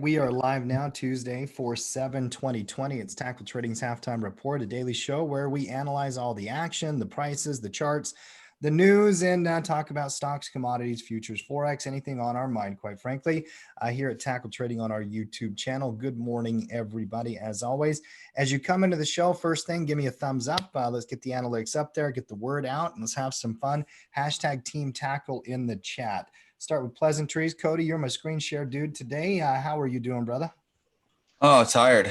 We are live now, Tuesday, 4/7/2020. It's Tackle Trading's Halftime Report, a daily show where we analyze all the action, the prices, the charts, the news, and talk about stocks, commodities, futures, Forex, anything on our mind, quite frankly, here at Tackle Trading on our YouTube channel. Good morning, everybody, as always. As you come into the show, first thing, give me a thumbs up. Let's get the analytics up there, get the word out, and let's have some fun. Hashtag Team Tackle in the chat. Start with pleasantries. Cody, you're my screen share dude today. How are you doing, brother? Oh, tired.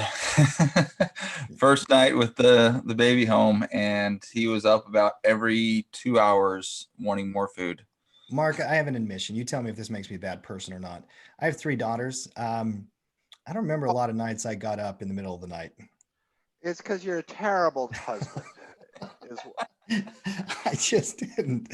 First night with the baby home, and he was up about every 2 hours wanting more food. Mark, I have an admission. You tell me if this makes me a bad person or not. I have 3 daughters. I don't remember a lot of nights I got up in the middle of the night. It's because you're a terrible husband. I just didn't.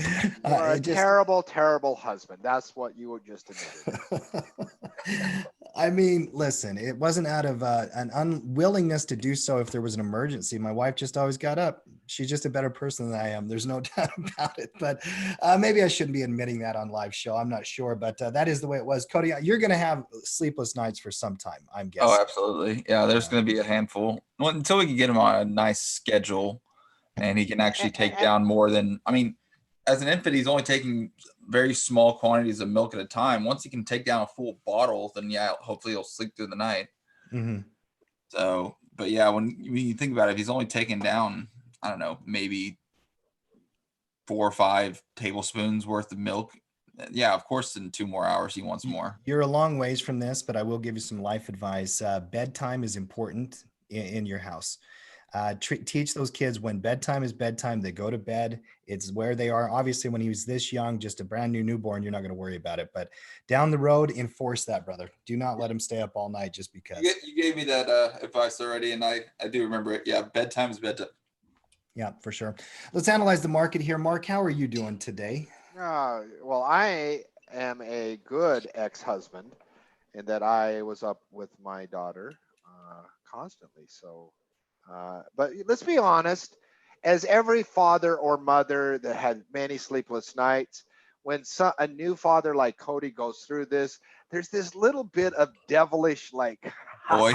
You're a terrible husband. That's what you just admitted. I mean, listen, it wasn't out of an unwillingness to do so if there was an emergency. My wife just always got up. She's just a better person than I am. There's no doubt about it. But maybe I shouldn't be admitting that on live show. I'm not sure. But that is the way it was. Cody, you're going to have sleepless nights for some time, I'm guessing. Oh, absolutely. Yeah, there's going to be a handful. Well, until we can get him on a nice schedule and he can actually take down more than, I mean, as an infant, he's only taking very small quantities of milk at a time. Once he can take down a full bottle, then yeah, hopefully he'll sleep through the night. Mm-hmm. So, but yeah, when you think about it, if he's only taking down, I don't know, maybe 4 or 5 tablespoons worth of milk. Yeah, of course, in 2 more hours, he wants more. You're a long ways from this, but I will give you some life advice. Bedtime is important in your house. Teach those kids when bedtime is bedtime, they go to bed. It's where they are. Obviously, when he was this young, just a brand new newborn, you're not going to worry about it. But down the road, enforce that, brother. Do not let him stay up all night just because. You gave me that advice already, and I do remember it. Yeah, bedtime is bedtime. Yeah, for sure. Let's analyze the market here. Mark, how are you doing today? Well, I am a good ex-husband in that I was up with my daughter constantly. So. But let's be honest, as every father or mother that had many sleepless nights, when a new father like Cody goes through this, there's this little bit of devilish like, boy.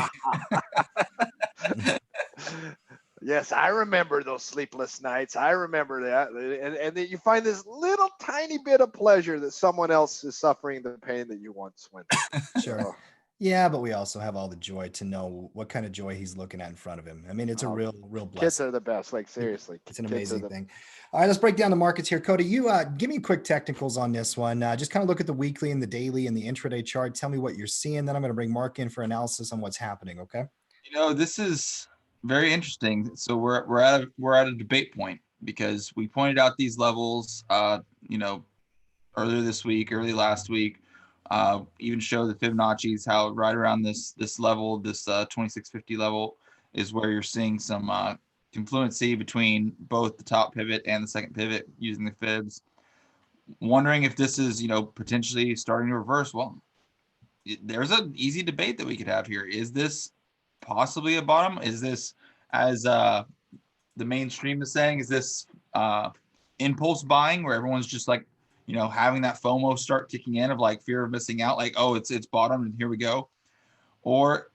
Yes, I remember those sleepless nights. I remember that. And then you find this little tiny bit of pleasure that someone else is suffering the pain that you once went through. Sure. Yeah, but we also have all the joy to know what kind of joy he's looking at in front of him. I mean, it's a real blessing. Kids are the best. Like, seriously. It's an amazing thing. All right, let's break down the markets here. Cody, you give me quick technicals on this one. Just kind of look at the weekly and the daily and the intraday chart. Tell me what you're seeing. Then I'm going to bring Mark in for analysis on what's happening, okay? This is very interesting. So we're at a debate point because we pointed out these levels, earlier this week, early last week. Even show the Fibonacci's how right around this level, this 2650 level, is where you're seeing some confluency between both the top pivot and the second pivot using the fibs. Wondering if this is potentially starting to reverse. Well, there's an easy debate that we could have here. Is this possibly a bottom? Is this, as the mainstream is saying, is this impulse buying where everyone's just like having that FOMO start kicking in of like fear of missing out, like, oh, it's bottomed and here we go? Or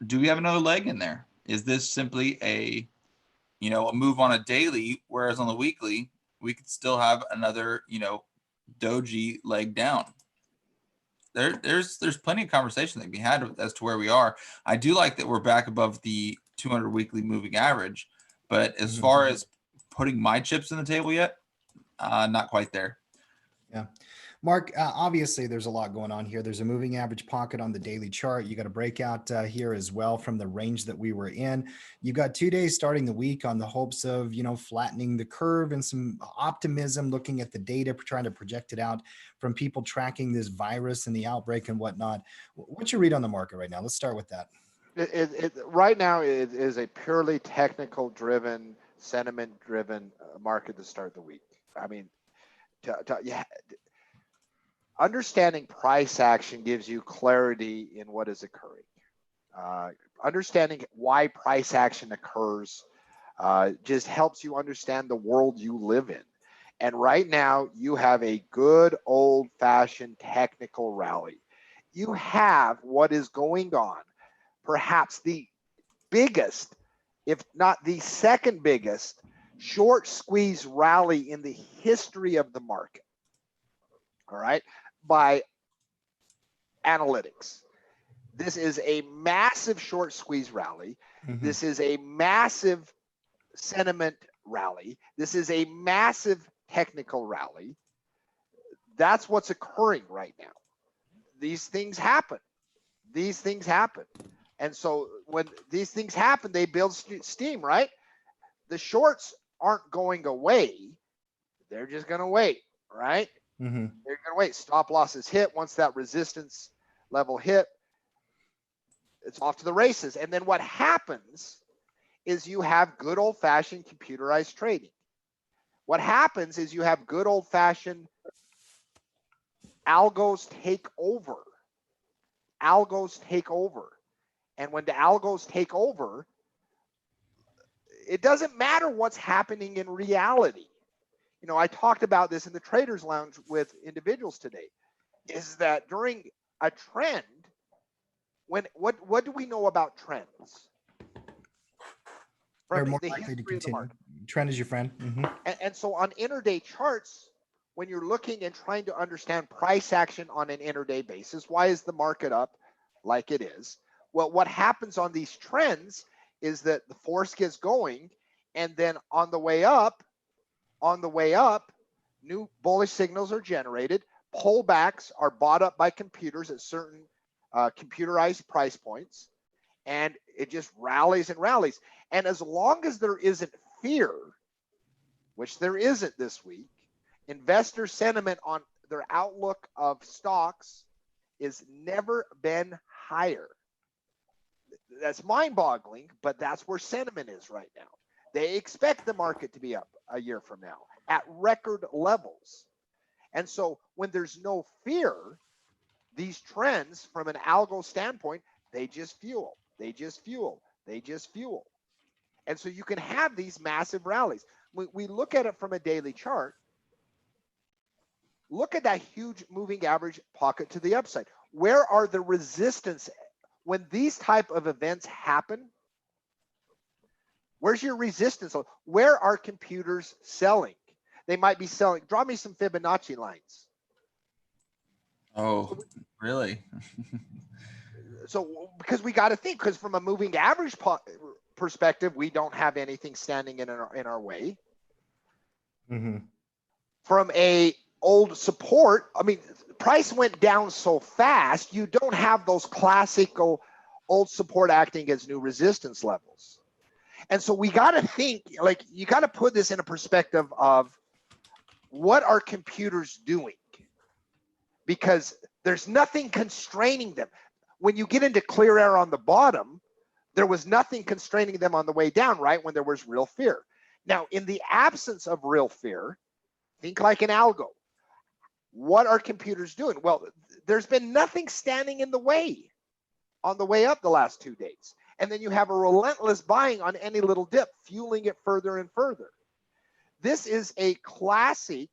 do we have another leg in there? Is this simply a move on a daily, whereas on the weekly, we could still have another, doji leg down? There's plenty of conversation that can be had as to where we are. I do like that we're back above the 200 weekly moving average, but as far as putting my chips in the table yet, not quite there. Yeah. Mark, obviously there's a lot going on here. There's a moving average pocket on the daily chart. You got a breakout here as well from the range that we were in. You've got 2 days starting the week on the hopes of, flattening the curve and some optimism, looking at the data, trying to project it out from people tracking this virus and the outbreak and whatnot. What's your read on the market right now? Let's start with that. Right now, it is a purely technical driven, sentiment driven market to start the week. I mean, understanding price action gives you clarity in what is occurring. Understanding why price action occurs just helps you understand the world you live in. And right now, you have a good old-fashioned technical rally. you have what is going on, perhaps the biggest, if not the second biggest, short squeeze rally in the history of the market. All right, by analytics. This is a massive short squeeze rally. This is a massive sentiment rally. This is a massive technical rally. That's what's occurring right now. These things happen. These things happen. And so when these things happen, they build steam, right? The shorts aren't going away. They're just going to wait, right? They're going to wait. Stop losses hit. Once that resistance level hit, it's off to the races. And then what happens is you have good old-fashioned computerized trading. What happens is you have good old-fashioned algos take over. Algos take over. And when the algos take over, it doesn't matter what's happening in reality. You know, I talked about this in the Traders Lounge with individuals today, is that during a trend, what do we know about trends? They're From more the likely to history of the continue. market. Trend is your friend. And so on intraday charts, when you're looking and trying to understand price action on an intraday basis, why is the market up like it is? Well, what happens on these trends is that the force gets going, and then on the way up, new bullish signals are generated. Pullbacks are bought up by computers at certain computerized price points, and it just rallies and rallies. And as long as there isn't fear, which there isn't this week, investor sentiment on their outlook of stocks is never been higher. That's mind-boggling, but that's where sentiment is right now. They expect the market to be up a year from now at record levels. And so when there's no fear, these trends from an algo standpoint, they just fuel, they just fuel, they just fuel. And so you can have these massive rallies. We look at it from a daily chart. Look at that huge moving average pocket to the upside. Where are the resistance? When these type of events happen, where's your resistance? Where are computers selling? They might be selling. Draw me some Fibonacci lines. Oh, really? So because we got to think, because from a moving average perspective, we don't have anything standing in our way. From a old support, I mean, price went down so fast, you don't have those classical old support acting as new resistance levels. And so we got to think, like, you got to put this in a perspective of what are computers doing? Because there's nothing constraining them. When you get into clear air on the bottom, there was nothing constraining them on the way down, right? When there was real fear. Now, in the absence of real fear, think like an algo. What are computers doing? Well, there's been nothing standing in the way on the way up the last 2 days. And then you have a relentless buying on any little dip, fueling it further and further. This is a classic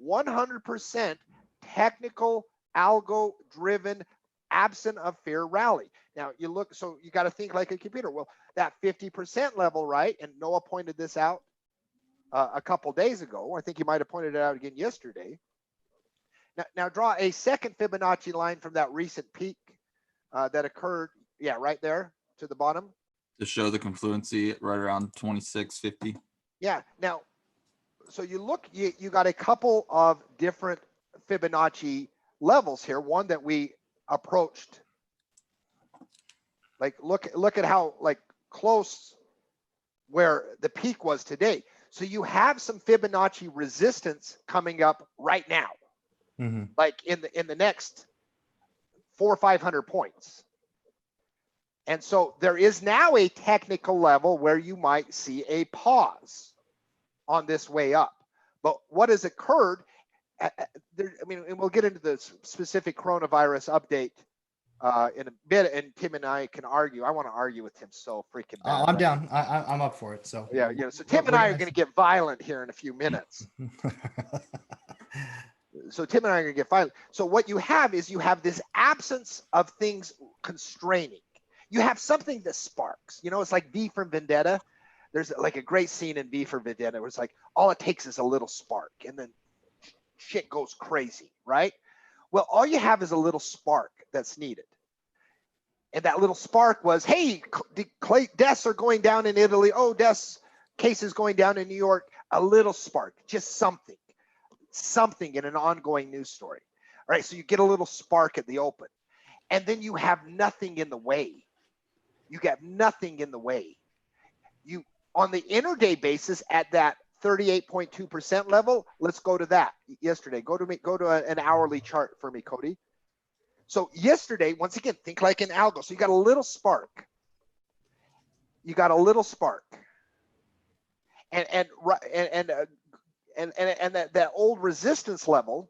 100% technical, algo-driven, absent of fear rally. Now, you look, so you got to think like a computer. Well, that 50% level, right? And Noah pointed this out a couple days ago. I think he might have pointed it out again yesterday. Now draw a second Fibonacci line from that recent peak that occurred, yeah, right there to the bottom. To show the confluency right around 26.50. Yeah. Now, so you look, you got a couple of different Fibonacci levels here. One that we approached. Like look at how like close where the peak was today. So you have some Fibonacci resistance coming up right now. Like in the next 400 or 500 points. And so there is now a technical level where you might see a pause on this way up. But what has occurred, I mean, and we'll get into the specific coronavirus update in a bit, and Tim and I can argue. I want to argue with Tim so freaking bad. I'm down. I'm up for it. So yeah. So Tim and I are going to get violent here in a few minutes. So Tim and I are gonna get violent. So what you have is you have this absence of things constraining. You have something that sparks. You know, it's like V for Vendetta. There's like a great scene in V for Vendetta where it's like all it takes is a little spark, and then shit goes crazy, right? Well, all you have is a little spark that's needed. And that little spark was, hey, deaths are going down in Italy. Oh, deaths cases going down in New York. A little spark, just something in an ongoing news story. All right, so you get a little spark at the open, and then you have nothing in the way. You get nothing in the way. You on the intraday basis at that 38.2% level. Let's go to that yesterday. Go to an hourly chart for me, Cody. So yesterday, once again, think like an algo. So you got a little spark. You got a little spark, and that old resistance level.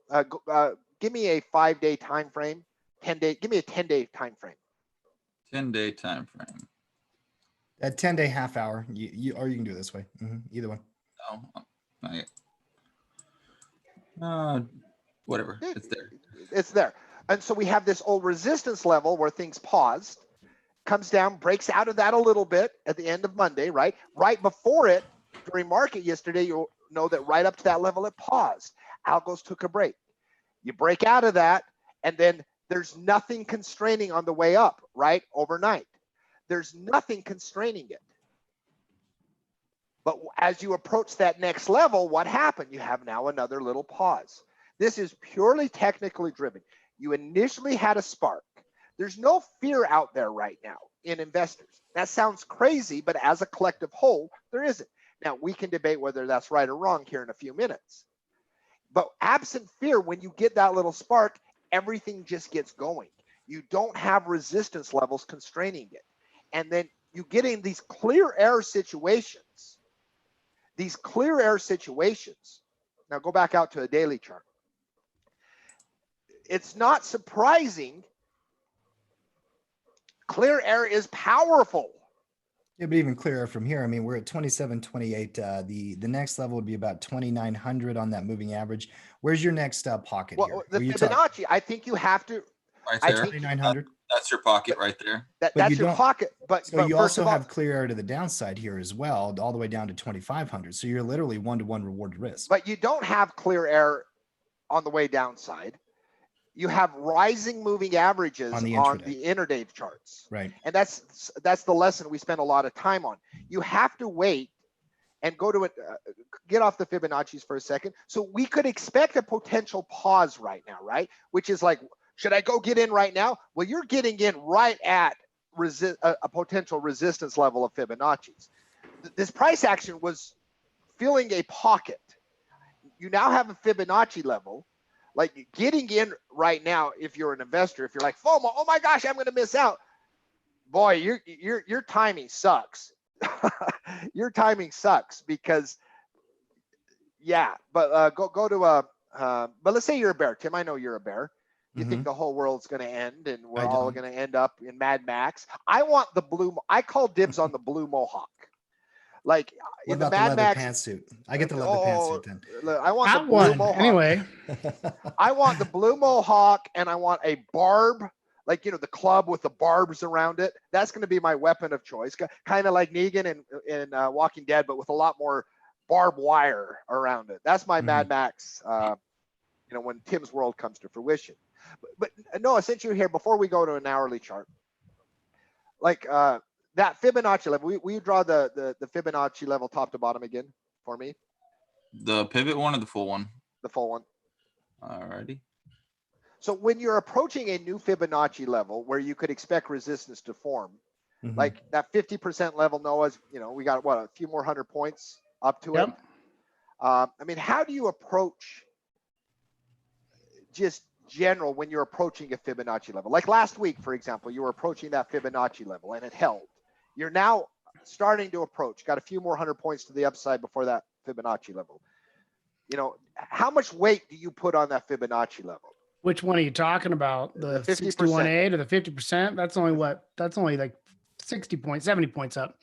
Give me a 5-day time frame. 10-day. Give me a 10-day time frame. 10-day time frame. A 10-day half hour. Or you can do it this way. Either one. No, not yet. Whatever. It's there. It's there. And so we have this old resistance level where things paused, comes down, breaks out of that a little bit at the end of Monday, right? Right before it, during market yesterday, you'll know that right up to that level, it paused. Algos took a break. You break out of that, and then there's nothing constraining on the way up, right? Overnight. There's nothing constraining it. But as you approach that next level, what happened? You have now another little pause. This is purely technically driven. You initially had a spark. There's no fear out there right now in investors. That sounds crazy, but as a collective whole, there isn't. Now, we can debate whether that's right or wrong here in a few minutes. But absent fear, when you get that little spark, everything just gets going. You don't have resistance levels constraining it. And then you get in these clear air situations. These clear air situations. Now go back out to a daily chart. It's not surprising. Clear air is powerful. Yeah, but even clearer from here. I mean, we're at 27.28. The next level would be about 2,900 on that moving average. Where's your next pocket here? The Fibonacci, I think you have to. Right there. 2,900. That's your pocket right there. That's your pocket. But you also have clear air to the downside here as well, all the way down to 2,500. So you're literally 1-to-1 reward risk. But you don't have clear air on the way downside. You have rising moving averages on the intraday charts. Right. And that's the lesson we spend a lot of time on. You have to wait and go to it. Get off the Fibonacci's for a second. So we could expect a potential pause right now, right? Which is like, should I go get in right now? Well, you're getting in right at a potential resistance level of Fibonacci's. This price action was filling a pocket. You now have a Fibonacci level. Like getting in right now, if you're an investor, if you're like FOMO, oh my gosh, I'm going to miss out. Boy, your timing sucks. Your timing sucks because, yeah. But go to but let's say you're a bear, Tim. I know you're a bear. You think the whole world's going to end and we're all going to end up in Mad Max. I want the blue. I call dibs on the blue mohawk. Like what in the about Mad the Max pantsuit? I get the leather pantsuit then. I want the blue mohawk. Anyway, I want the blue mohawk, and I want a barb, like the club with the barbs around it. That's going to be my weapon of choice, kind of like Negan in Walking Dead, but with a lot more barbed wire around it. That's my Mad Max. When Tim's world comes to fruition. But Noah, since you're here, before we go to an hourly chart, like that Fibonacci level, will you draw the Fibonacci level top to bottom again for me? The pivot one or the full one? The full one. Alrighty. So when you're approaching a new Fibonacci level where you could expect resistance to form, like that 50% level, Noah's, we got a few more 100 points up to it. I mean, how do you approach just general when you're approaching a Fibonacci level? Like last week, for example, you were approaching that Fibonacci level and it held. You're now starting to approach, got a few more 100 points to the upside before that Fibonacci level. How much weight do you put on that Fibonacci level? which one are you talking about? The 50%. 61.8 or the 50%? That's only like 60 points, 70 points up.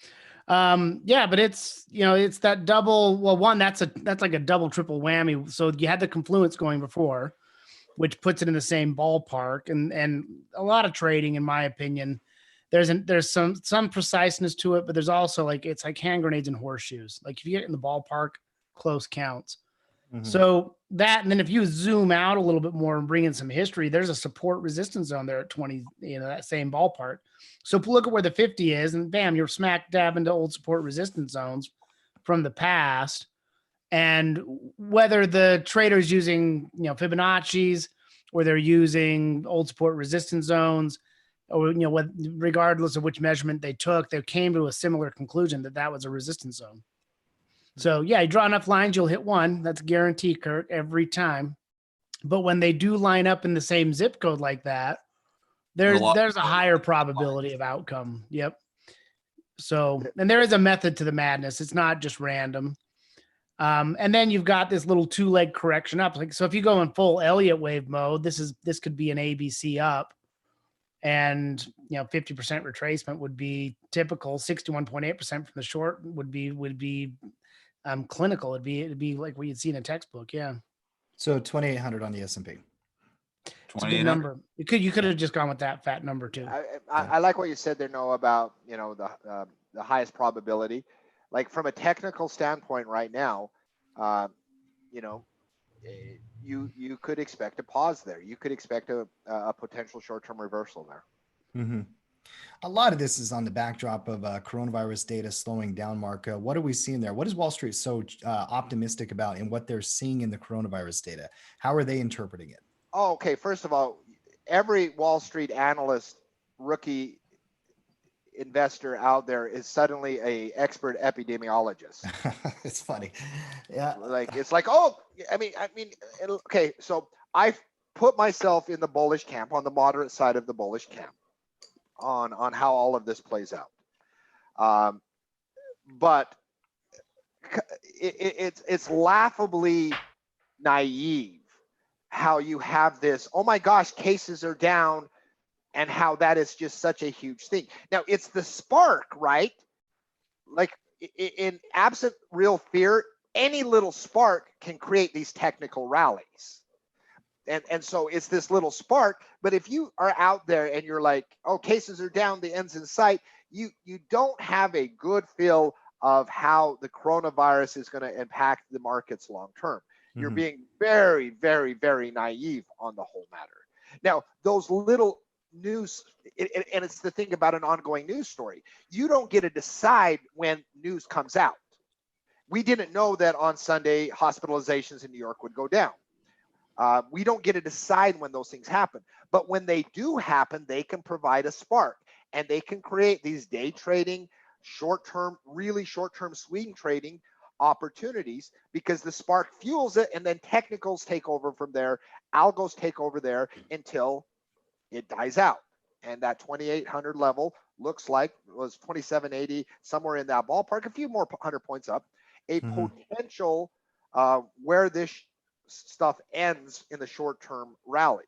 Yeah, but it's, it's that double. Well, one, that's like a double, triple whammy. So you had the confluence going before, which puts it in the same ballpark. And a lot of trading, in my opinion, there's some preciseness to it, but there's also it's like hand grenades and horseshoes. Like if you get in the ballpark, close counts. Mhm. So that, and then if you zoom out a little bit more and bring in some history, there's a support resistance zone there at 20, that same ballpark. So look at where the 50 is, and bam, you're smack dab into old support resistance zones from the past. And whether the trader's using, Fibonacci's, or they're using old support resistance zones, or, regardless of which measurement they took, they came to a similar conclusion that was a resistance zone. So yeah, you draw enough lines, you'll hit one. That's a guarantee, Kurt, every time. But when they do line up in the same zip code like that, there's a higher probability of outcome. Yep. So, and there is a method to the madness. It's not just random. And then you've got this little two-leg correction up. So if you go in full Elliott wave mode, this could be an ABC up, and 50% retracement would be typical. 61.8% from the short would be clinical. It'd be like what you'd see in a textbook. Yeah. So 2,800 on the S&P. It's a good number. You could have just gone with that fat number too. I like what you said there, Noah, about the highest probability. Like from a technical standpoint, right now, you could expect a pause there. You could expect a potential short-term reversal there. Mm-hmm. A lot of this is on the backdrop of coronavirus data slowing down, Mark. What are we seeing there? What is Wall Street so optimistic about in what they're seeing in the coronavirus data? How are they interpreting it? Oh, okay. First of all, every Wall Street analyst, rookie investor out there is suddenly a expert epidemiologist. It's funny. Yeah. Okay. So I put myself in the bullish camp, on the moderate side of the bullish camp, on how all of this plays out. But it's laughably naive how you have this, oh my gosh, cases are down, and how that is just such a huge thing. Now, it's the spark, right? Like in absent real fear, any little spark can create these technical rallies. And so it's this little spark. But if you are out there and you're like, oh, cases are down, the end's in sight, you don't have a good feel of how the coronavirus is going to impact the markets long term. You're being very, very, very naive on the whole matter. Now, those little news, and it's the thing about an ongoing news story, you don't get to decide when news comes out. We didn't know that on Sunday hospitalizations in New York would go down. We don't get to decide when those things happen, but when they do happen, they can provide a spark, and they can create these day trading, really short-term swing trading opportunities, because the spark fuels it, and then technicals take over from there, algos take over there until it dies out. And that 2,800 level looks like it was 2,780, somewhere in that ballpark, a few more 100 points up, a potential where this stuff ends in the short-term rally.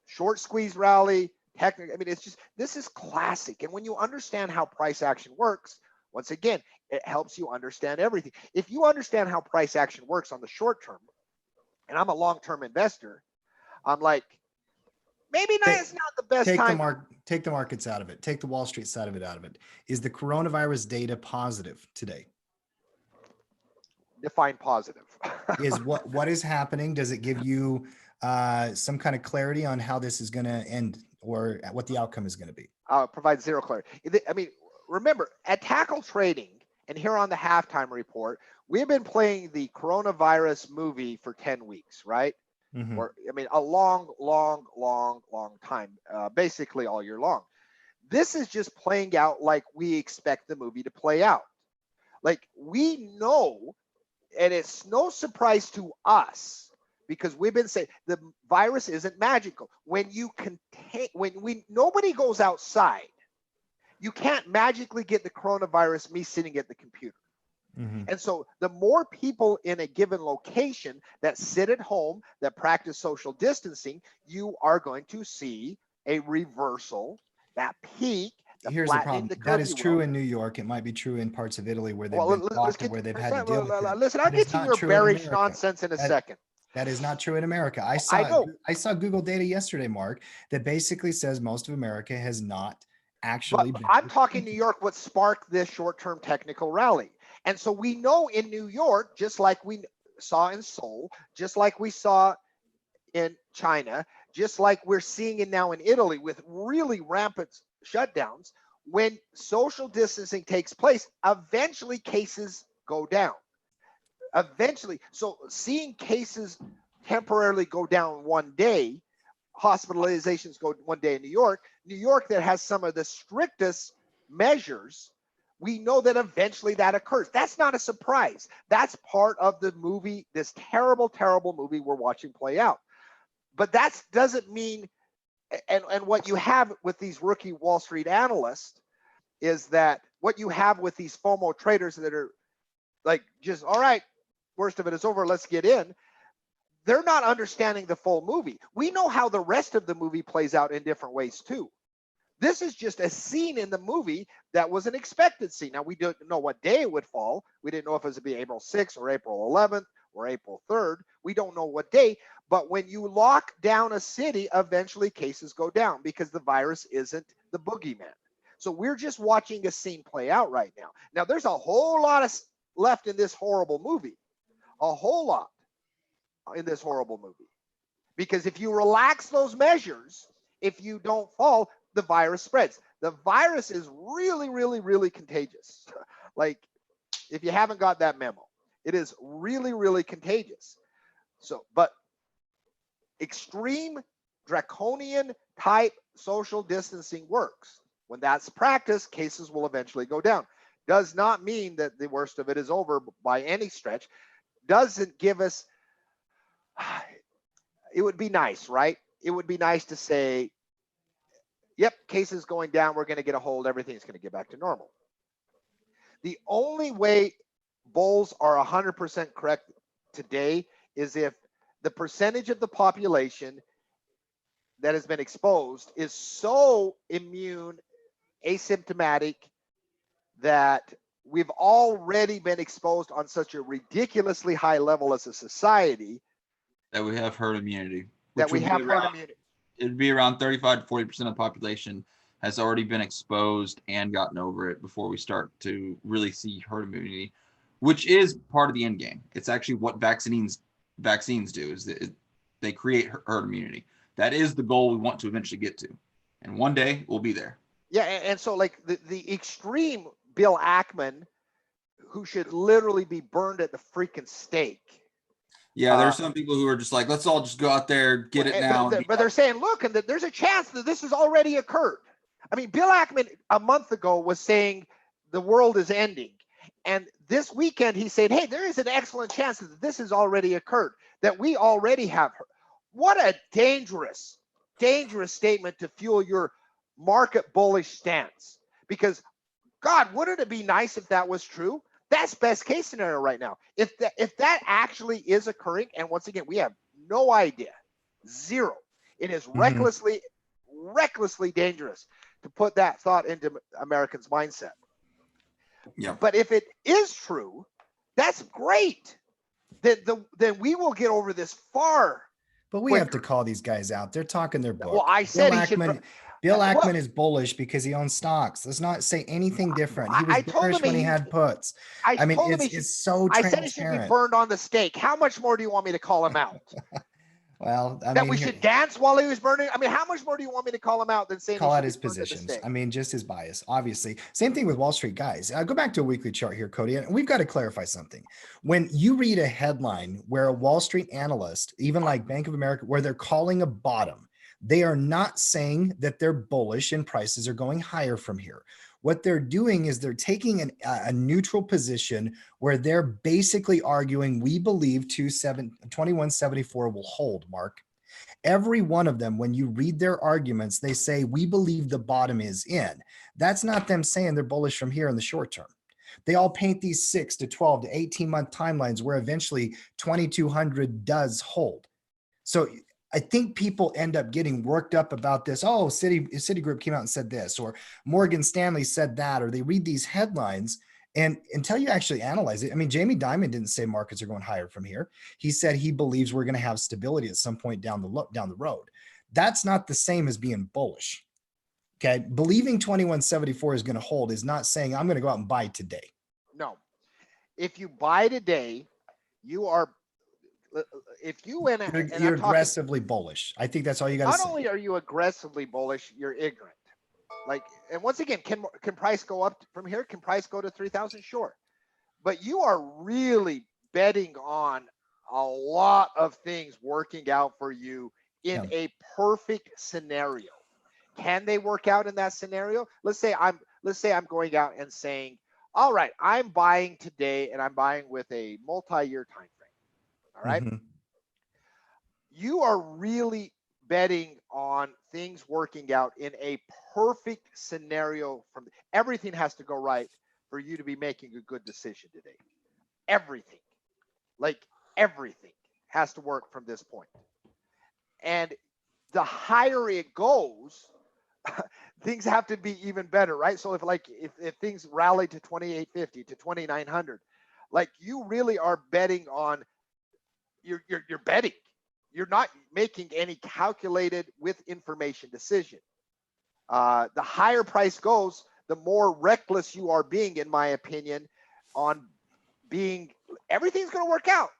Short squeeze rally, technical. I mean, this is classic. And when you understand how price action works, once again, it helps you understand everything. If you understand how price action works on the short term, and I'm a long-term investor, I'm like, maybe it's not the best time. Take the markets out of it. Take the Wall Street side of it out of it. Is the coronavirus data positive today? Define positive. Is what is happening? Does it give you some kind of clarity on how this is going to end, or what the outcome is going to be? Provide zero clarity. I mean, remember, at Tackle Trading and here on the halftime report, we have been playing the coronavirus movie for 10 weeks, right? Or, I mean, a long time, basically all year long. This is just playing out like we expect the movie to play out. Like, we know, and it's no surprise to us, because we've been saying the virus isn't magical. When nobody goes outside, you can't magically get the coronavirus me sitting at the computer. And so the more people in a given location that sit at home, that practice social distancing, you are going to see a reversal, that peak, here's the flattening problem. the That curve, is you true will. in New York. It might be true in parts of Italy where they've Well, been let's blocked or get where to they've had to deal with it. listen, I'll That is get to not your true in bearish America. nonsense in a second. That is not true in America. I know. I saw Google data yesterday, Mark, that basically says most of America has not actually But been. I'm talking New York, what sparked this short-term technical rally. And so we know in New York, just like we saw in Seoul, just like we saw in China, just like we're seeing it now in Italy with really rampant shutdowns, when social distancing takes place, eventually cases go down. Eventually. So seeing cases temporarily go down one day, hospitalizations go one day in New York that has some of the strictest measures, we know that eventually that occurs. That's not a surprise. That's part of the movie, this terrible, terrible movie we're watching play out. But that doesn't mean, and what you have with these rookie Wall Street analysts is that what you have with these FOMO traders that are like, just, all right, worst of it is over, let's get in. They're not understanding the full movie. We know how the rest of the movie plays out in different ways too. This is just a scene in the movie that was an expected scene. Now, we don't know what day it would fall. We didn't know if it was to be April 6th or April 11th or April 3rd. We don't know what day. But when you lock down a city, eventually cases go down because the virus isn't the boogeyman. So we're just watching a scene play out right now. Now, there's a whole lot of left in this horrible movie. A whole lot in this horrible movie. Because if you relax those measures, if you don't fall, the virus spreads. The virus is really, really, really contagious. Like, if you haven't got that memo, it is really, really contagious. So, but extreme draconian type social distancing works. When that's practiced, cases will eventually go down. Does not mean that the worst of it is over by any stretch. Doesn't give us, it would be nice, right? It would be nice to say, yep, cases going down, we're going to get a hold, everything's going to get back to normal. The only way bulls are 100% correct today is if the percentage of the population that has been exposed is so immune, asymptomatic, that we've already been exposed on such a ridiculously high level as a society that we have herd immunity. that we have herd immunity. It'd be around 35 to 40% of the population has already been exposed and gotten over it before we start to really see herd immunity, which is part of the end game. It's actually what vaccines do, is that they create herd immunity. That is the goal we want to eventually get to. And one day we'll be there. Yeah, and so like the extreme Bill Ackman, who should literally be burned at the freaking stake. Yeah, there's some people who are just like, let's all just go out there, get it now. But they're saying, look, and there's a chance that this has already occurred. I mean, Bill Ackman a month ago was saying the world is ending. And this weekend, he said, hey, there is an excellent chance that this has already occurred, that we already have her. What a dangerous, dangerous statement to fuel your market bullish stance. Because, God, wouldn't it be nice if that was true? That's best case scenario right now. If that actually is occurring, and once again, we have no idea, zero. It is recklessly dangerous to put that thought into Americans' mindset. Yeah. But if it is true, that's great. Then we will get over this far. But we have to call these guys out. They're talking their book. Well, I said Bill Ackman is bullish because he owns stocks. Let's not say anything different. He was bearish when he had puts. I mean, it's so transparent. I said it should be burned on the stake. How much more do you want me to call him out? Well, I that mean, we should dance while he was burning. I mean, how much more do you want me to call him out than saying call out his positions? I mean, just his bias, obviously. Same thing with Wall Street guys. Go back to a weekly chart here, Cody, and we've got to clarify something. When you read a headline where a Wall Street analyst, even like Bank of America, where they're calling a bottom, they are not saying that they're bullish and prices are going higher from here. What they're doing is they're taking a neutral position where they're basically arguing, we believe 2174 will hold, Mark. Every one of them, when you read their arguments, they say, we believe the bottom is in. That's not them saying they're bullish from here in the short term. They all paint these 6 to 12 to 18 month timelines where eventually 2200 does hold. So I think people end up getting worked up about this. Oh, Citigroup came out and said this, or Morgan Stanley said that, or they read these headlines. And until you actually analyze it, I mean, Jamie Dimon didn't say markets are going higher from here. He said he believes we're going to have stability at some point down the road. That's not the same as being bullish. Okay. Believing 2174 is going to hold is not saying I'm going to go out and buy today. No. If you buy today, you are, if you went and You're I'm talking, aggressively bullish. I think that's all you got to say. not only are you aggressively bullish, you're ignorant. Like, and once again, can price go up from here? Can price go to 3,000? Sure. But you are really betting on a lot of things working out for you in a perfect scenario. Can they work out in that scenario? Let's say I'm going out and saying, all right, I'm buying today and I'm buying with a multi-year time frame. All right. You are really betting on things working out in a perfect scenario. From everything has to go right for you to be making a good decision today. Everything, like everything has to work from this point. And the higher it goes, things have to be even better, right? So if things rally to 2850 to 2900, like you really are betting on, you're betting. You're not making any calculated with information decision. The higher price goes, the more reckless you are being, in my opinion, on being, everything's going to work out.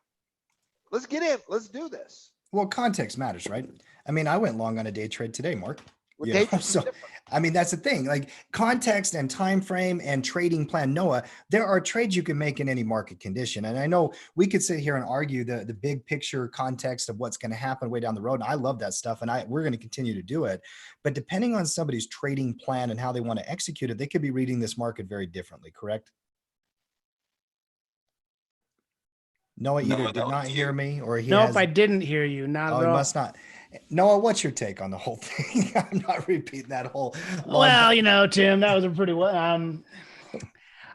Let's get in. Let's do this. Well, context matters, right? I mean, I went long on a day trade today, Mark. Well, day trade is So, different. I mean, that's the thing. Like context and time frame and trading plan, Noah. There are trades you can make in any market condition, and I know we could sit here and argue the big picture context of what's going to happen way down the road. And I love that stuff, and we're going to continue to do it. But depending on somebody's trading plan and how they want to execute it, they could be reading this market very differently. Correct? Noah either did not hear me or he Nope, has. I didn't hear you. Not Oh, at he all. must not. Noah, what's your take on the whole thing? I'm not repeating that whole. Well, Tim, that was a pretty well.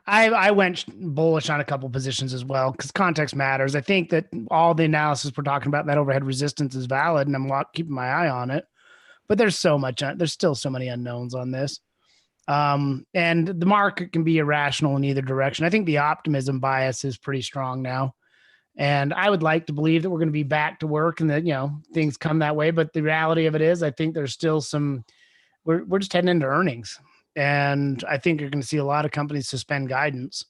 I went bullish on a couple positions as well because context matters. I think that all the analysis we're talking about, that overhead resistance is valid, and I'm keeping my eye on it. But there's still so many unknowns on this. And the market can be irrational in either direction. I think the optimism bias is pretty strong now. And I would like to believe that we're going to be back to work and that, things come that way. But the reality of it is, I think there's still we're just heading into earnings. And I think you're going to see a lot of companies suspend guidance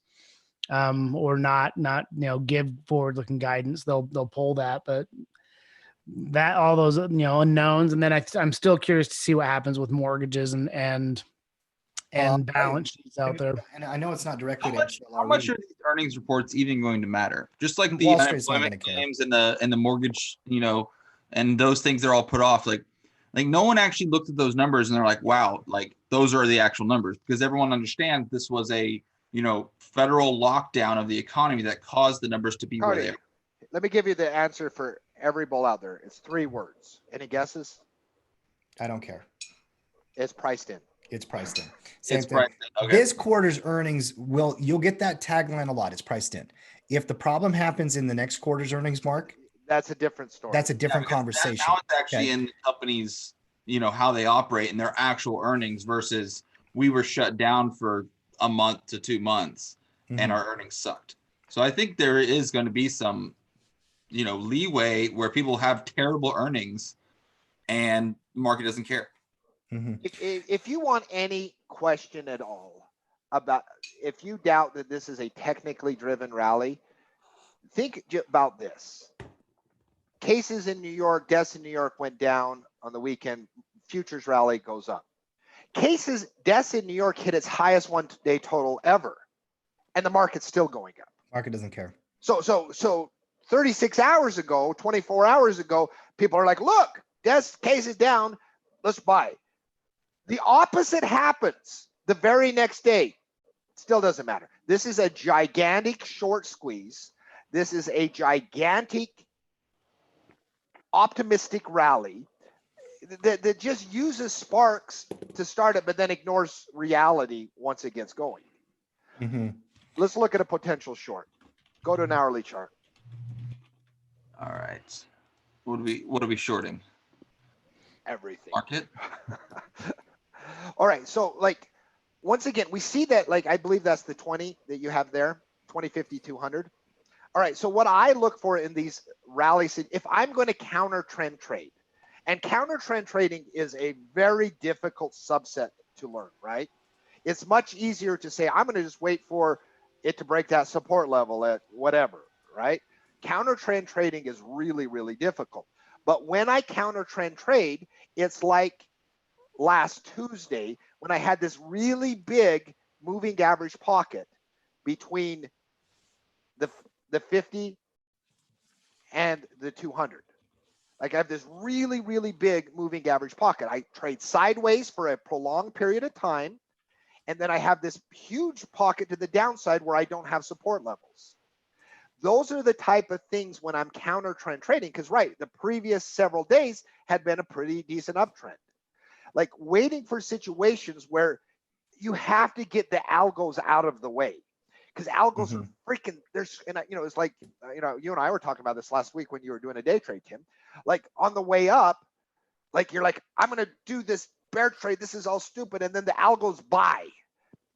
or not give forward looking guidance. They'll pull that, but that all those, unknowns. And then I'm still curious to see what happens with mortgages and balance sheets out there. And I know it's not directly How much are these earnings reports even going to matter? Just like the Wall Street's not unemployment gonna care. claims and the mortgage, and those things are all put off. Like no one actually looked at those numbers and they're like, wow, like those are the actual numbers, because everyone understands this was a federal lockdown of the economy that caused the numbers to be where they are. Let me give you the answer for every bull out there. It's 3 words. Any guesses? I don't care. It's priced in. It's priced in. Same It's thing. priced in. Okay. This quarter's earnings you'll get that tagline a lot. It's priced in. If the problem happens in the next quarter's earnings, Mark, that's a different story. That's a different conversation. Now it's actually in the companies, how they operate and their actual earnings versus we were shut down for a month to 2 months and our earnings sucked. So I think there is going to be some, leeway where people have terrible earnings and the market doesn't care. If you want any question at all about, if you doubt that this is a technically driven rally, think about this. Cases in New York, deaths in New York went down on the weekend. Futures rally goes up. Deaths in New York hit its highest one-day total ever, and the market's still going up. Market doesn't care. So 36 hours ago, 24 hours ago, people are like, look, deaths, cases down, let's buy. The opposite happens the very next day. Still doesn't matter. This is a gigantic short squeeze. This is a gigantic optimistic rally that just uses sparks to start it, but then ignores reality once it gets going. Let's look at a potential short. Go to an hourly chart. All right. What are we shorting? everything. Market. All right. So like, once again, we see that, like, I believe that's the 20 that you have there, 20, 50, 200. All right. So what I look for in these rallies, if I'm going to counter trend trade, and counter trend trading is a very difficult subset to learn, right? It's much easier to say, I'm going to just wait for it to break that support level at whatever, right? Counter trend trading is really, really difficult. But when I counter trend trade, it's like last Tuesday when I had this really big moving average pocket between the 50 and the 200. Like I have this really, really big moving average pocket. I trade sideways for a prolonged period of time. And then I have this huge pocket to the downside where I don't have support levels. Those are the type of things when I'm counter trend trading, because right, the previous several days had been a pretty decent uptrend. Like waiting for situations where you have to get the algos out of the way, because algos are freaking, there's, and you know, it's like, you know, you and I were talking about this last week when you were doing a day trade, Tim. Like on the way up, like you're like, I'm going to do this bear trade. This is all stupid. And then the algos buy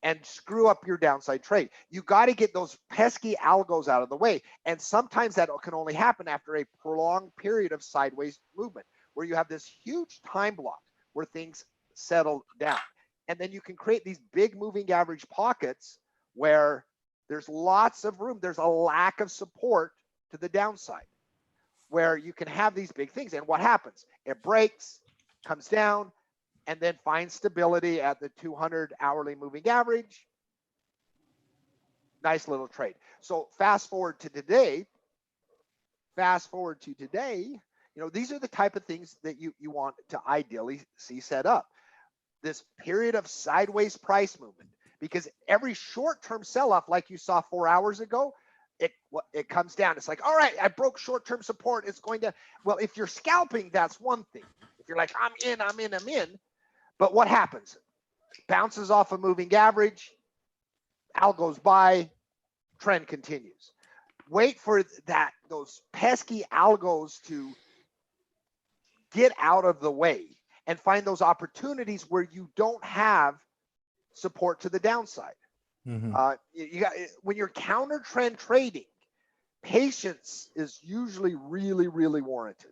and screw up your downside trade. You got to get those pesky algos out of the way. And sometimes that can only happen after a prolonged period of sideways movement where you have this huge time block where things settle down. And then you can create these big moving average pockets where there's lots of room. There's a lack of support to the downside where you can have these big things. And what happens? It breaks, comes down, and then finds stability at the 200 hourly moving average. Nice little trade. So fast forward to today, you know, these are the type of things that you want to ideally see set up. This period of sideways price movement, because every short-term sell-off like you saw 4 hours ago, it comes down. It's like, all right, I broke short-term support. It's going to, well, if you're scalping, that's one thing. If you're like, I'm in. But what happens? Bounces off a moving average, algos buy, trend continues. Wait for those pesky algos to get out of the way and find those opportunities where you don't have support to the downside. You got, when you're counter trend trading, patience is usually really, really warranted.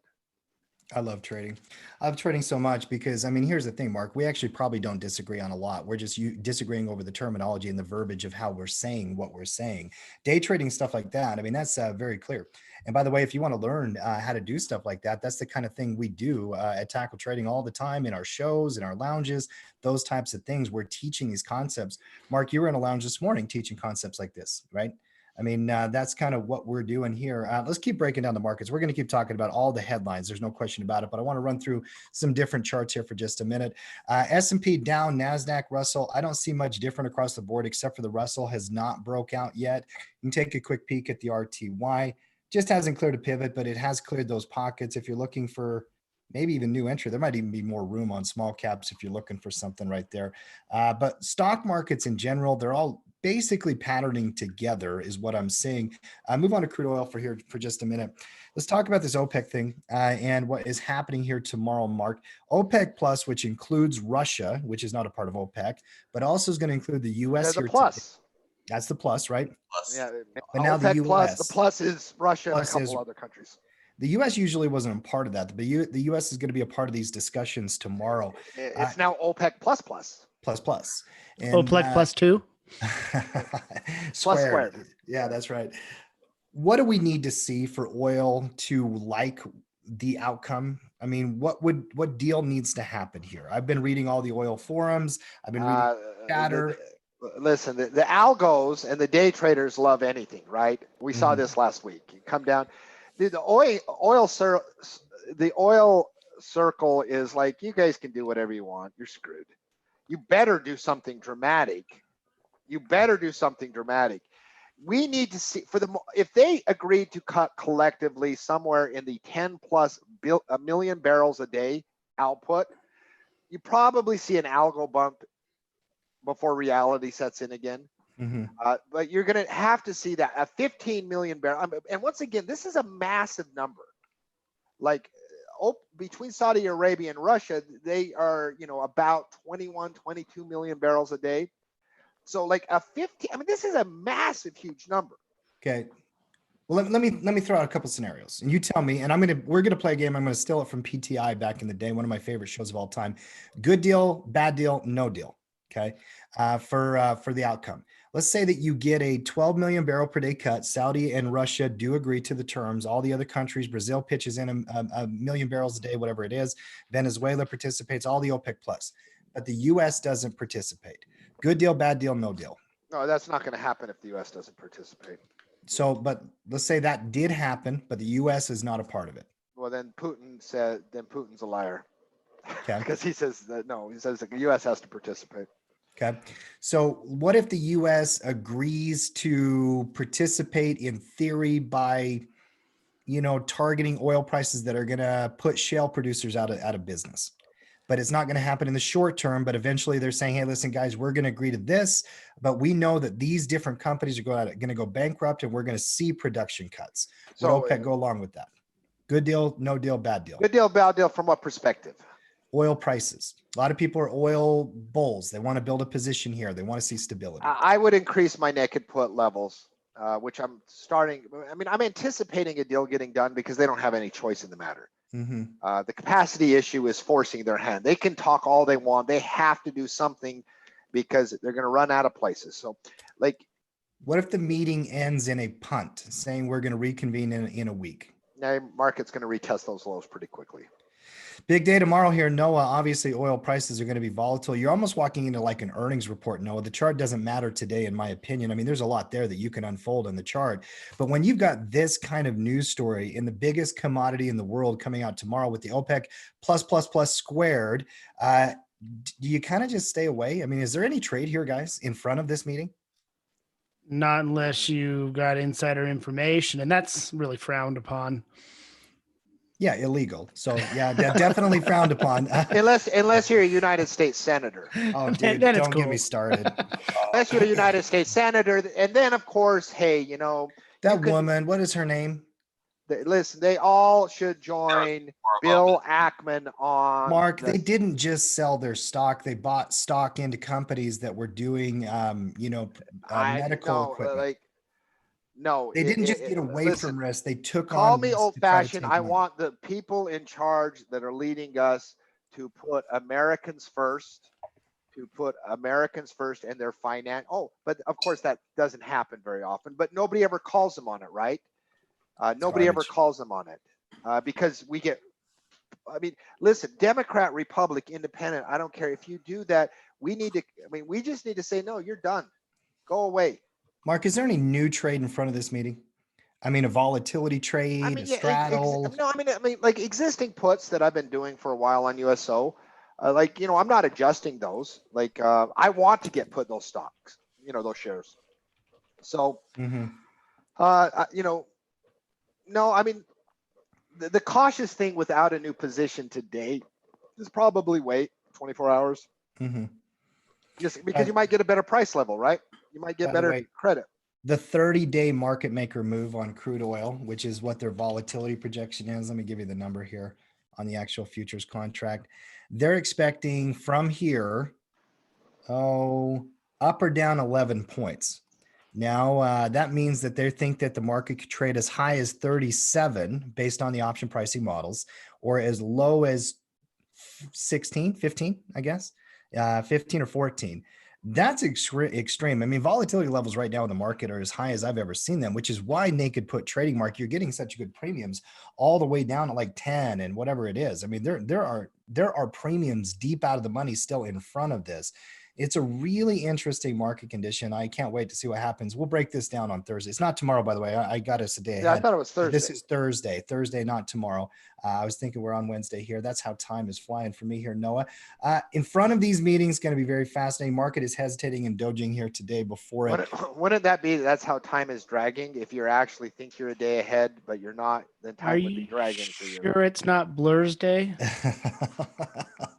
I love trading. I love trading so much because, I mean, here's the thing, Mark, we actually probably don't disagree on a lot. We're just disagreeing over the terminology and the verbiage of how we're saying what we're saying. Day trading, stuff like that, I mean, that's very clear. And by the way, if you want to learn how to do stuff like that, that's the kind of thing we do at Tackle Trading all the time in our shows, in our lounges, those types of things. We're teaching these concepts. Mark, you were in a lounge this morning teaching concepts like this, right? I mean, that's kind of what we're doing here. Let's keep breaking down the markets. We're going to keep talking about all the headlines. There's no question about it, but I want to run through some different charts here for just a minute. S&P down, NASDAQ, Russell. I don't see much different across the board, except for the Russell has not broke out yet. You can take a quick peek at the RTY. Just hasn't cleared a pivot, but it has cleared those pockets. If you're looking for maybe even new entry, there might even be more room on small caps if you're looking for something right there. But stock markets in general, they're all basically patterning together is what I'm seeing. Move on to crude oil for just a minute. Let's talk about this OPEC thing and what is happening here tomorrow, Mark. OPEC Plus, which includes Russia, which is not a part of OPEC, but also is going to include the U.S. There's here a plus. today. That's the plus, right? Plus. Yeah, But now OPEC the plus, US. the plus is Russia and a Plus couple is- other countries. The U.S. usually wasn't a part of that, but the U.S. is going to be a part of these discussions tomorrow. It's now OPEC plus. Plus. And, OPEC plus two. Squared. Yeah, that's right. What do we need to see for oil to like the outcome? I mean, what deal needs to happen here? I've been reading all the oil forums. I've been reading chatter. Listen, the algos and the day traders love anything, right? We saw this last week. You come down, dude, the oil circle is like, you guys can do whatever you want. You're screwed. You better do something dramatic. We need to see if they agreed to cut collectively somewhere in the 10 plus million barrels a day output, you probably see an algo bump before reality sets in again. But you're going to have to see that a 15 million barrel. And once again, this is a massive number. Like between Saudi Arabia and Russia, they are, about 21, 22 million barrels a day. So like a 15, I mean, this is a massive, huge number. Okay. Well, let me throw out a couple scenarios, and you tell me. And we're gonna play a game. I'm gonna steal it from PTI back in the day, one of my favorite shows of all time. Good deal, bad deal, no deal. Okay, for the outcome. Let's say that you get a 12 million barrel per day cut. Saudi and Russia do agree to the terms. All the other countries, Brazil pitches in a million barrels a day, whatever it is. Venezuela participates. All the OPEC plus, but the U.S. doesn't participate. Good deal, bad deal, no deal. No, that's not going to happen if the U.S. doesn't participate. So, but let's say that did happen, but the U.S. is not a part of it. Well, then Putin's a liar. Okay. Because he says that, no, he says the U.S. has to participate. Okay. So what if the U.S. agrees to participate in theory by, targeting oil prices that are going to put shale producers out of business? But it's not going to happen in the short term. But eventually they're saying, hey, listen, guys, we're going to agree to this, but we know that these different companies are going to go bankrupt and we're going to see production cuts. So would OPEC go along with that? Good deal, no deal, bad deal. Good deal, bad deal from what perspective? Oil prices. A lot of people are oil bulls. They want to build a position here. They want to see stability. I would increase my naked put levels, which I'm starting. I mean, I'm anticipating a deal getting done because they don't have any choice in the matter. Mm-hmm. The capacity issue is forcing their hand. They can talk all they want. They have to do something because they're going to run out of places. So, like, what if the meeting ends in a punt, saying we're going to reconvene in a week? Now, market's going to retest those lows pretty quickly. Big day tomorrow here, Noah. Obviously, oil prices are going to be volatile. You're almost walking into like an earnings report, Noah. The chart doesn't matter today, in my opinion. I mean, there's a lot there that you can unfold in the chart. But when you've got this kind of news story in the biggest commodity in the world coming out tomorrow with the OPEC plus squared, do you kind of just stay away? I mean, is there any trade here, guys, in front of this meeting? Not unless you got insider information, and that's really frowned upon. Yeah, illegal. So yeah, definitely frowned upon. Unless you're a United States senator. Oh, dude, then don't cool. get me started. Unless you're a United States senator, and then of course, hey, that woman. What is her name? Listen, they all should join Bill Ackman on. Mark, they didn't just sell their stock; they bought stock into companies that were doing, medical equipment. No, they didn't just get away from risk. They took on. Call me old-fashioned. I want the people in charge that are leading us to put Americans first, and their finance. Oh, but of course that doesn't happen very often. But nobody ever calls them on it, right? Nobody ever calls them on it because we get. I mean, listen, Democrat, Republic, Independent. I don't care if you do that. We just need to say no. You're done. Go away. Mark, is there any new trade in front of this meeting? I mean, a volatility trade, a straddle. Like existing puts that I've been doing for a while on USO. I'm not adjusting those. I want to get put in those stocks, those shares. So, no, I mean, the cautious thing without a new position today is probably wait 24 hours. Mm-hmm. Just because you might get a better price level, right? You might get better credit. The 30-day market maker move on crude oil, which is what their volatility projection is. Let me give you the number here on the actual futures contract. They're expecting from here, up or down 11 points. Now, that means that they think that the market could trade as high as 37 based on the option pricing models, or as low as 15, I guess, 15 or 14. That's extreme. I mean, volatility levels right now in the market are as high as I've ever seen them, which is why naked put trading, Mark, you're getting such good premiums all the way down to like 10 and whatever it is. I mean, there are premiums deep out of the money still in front of this. It's a really interesting market condition. I can't wait to see what happens. We'll break this down on Thursday. It's not tomorrow, by the way. I got us a day ahead. Yeah, I thought it was Thursday. This is Thursday, not tomorrow. I was thinking we're on Wednesday here. That's how time is flying for me here, Noah. In front of these meetings, going to be very fascinating. Market is hesitating and dojing here today before it. Wouldn't that be, that's how time is dragging? If you actually think you're a day ahead, but you're not, then time would be dragging for you. Sure it's not Blur's Day?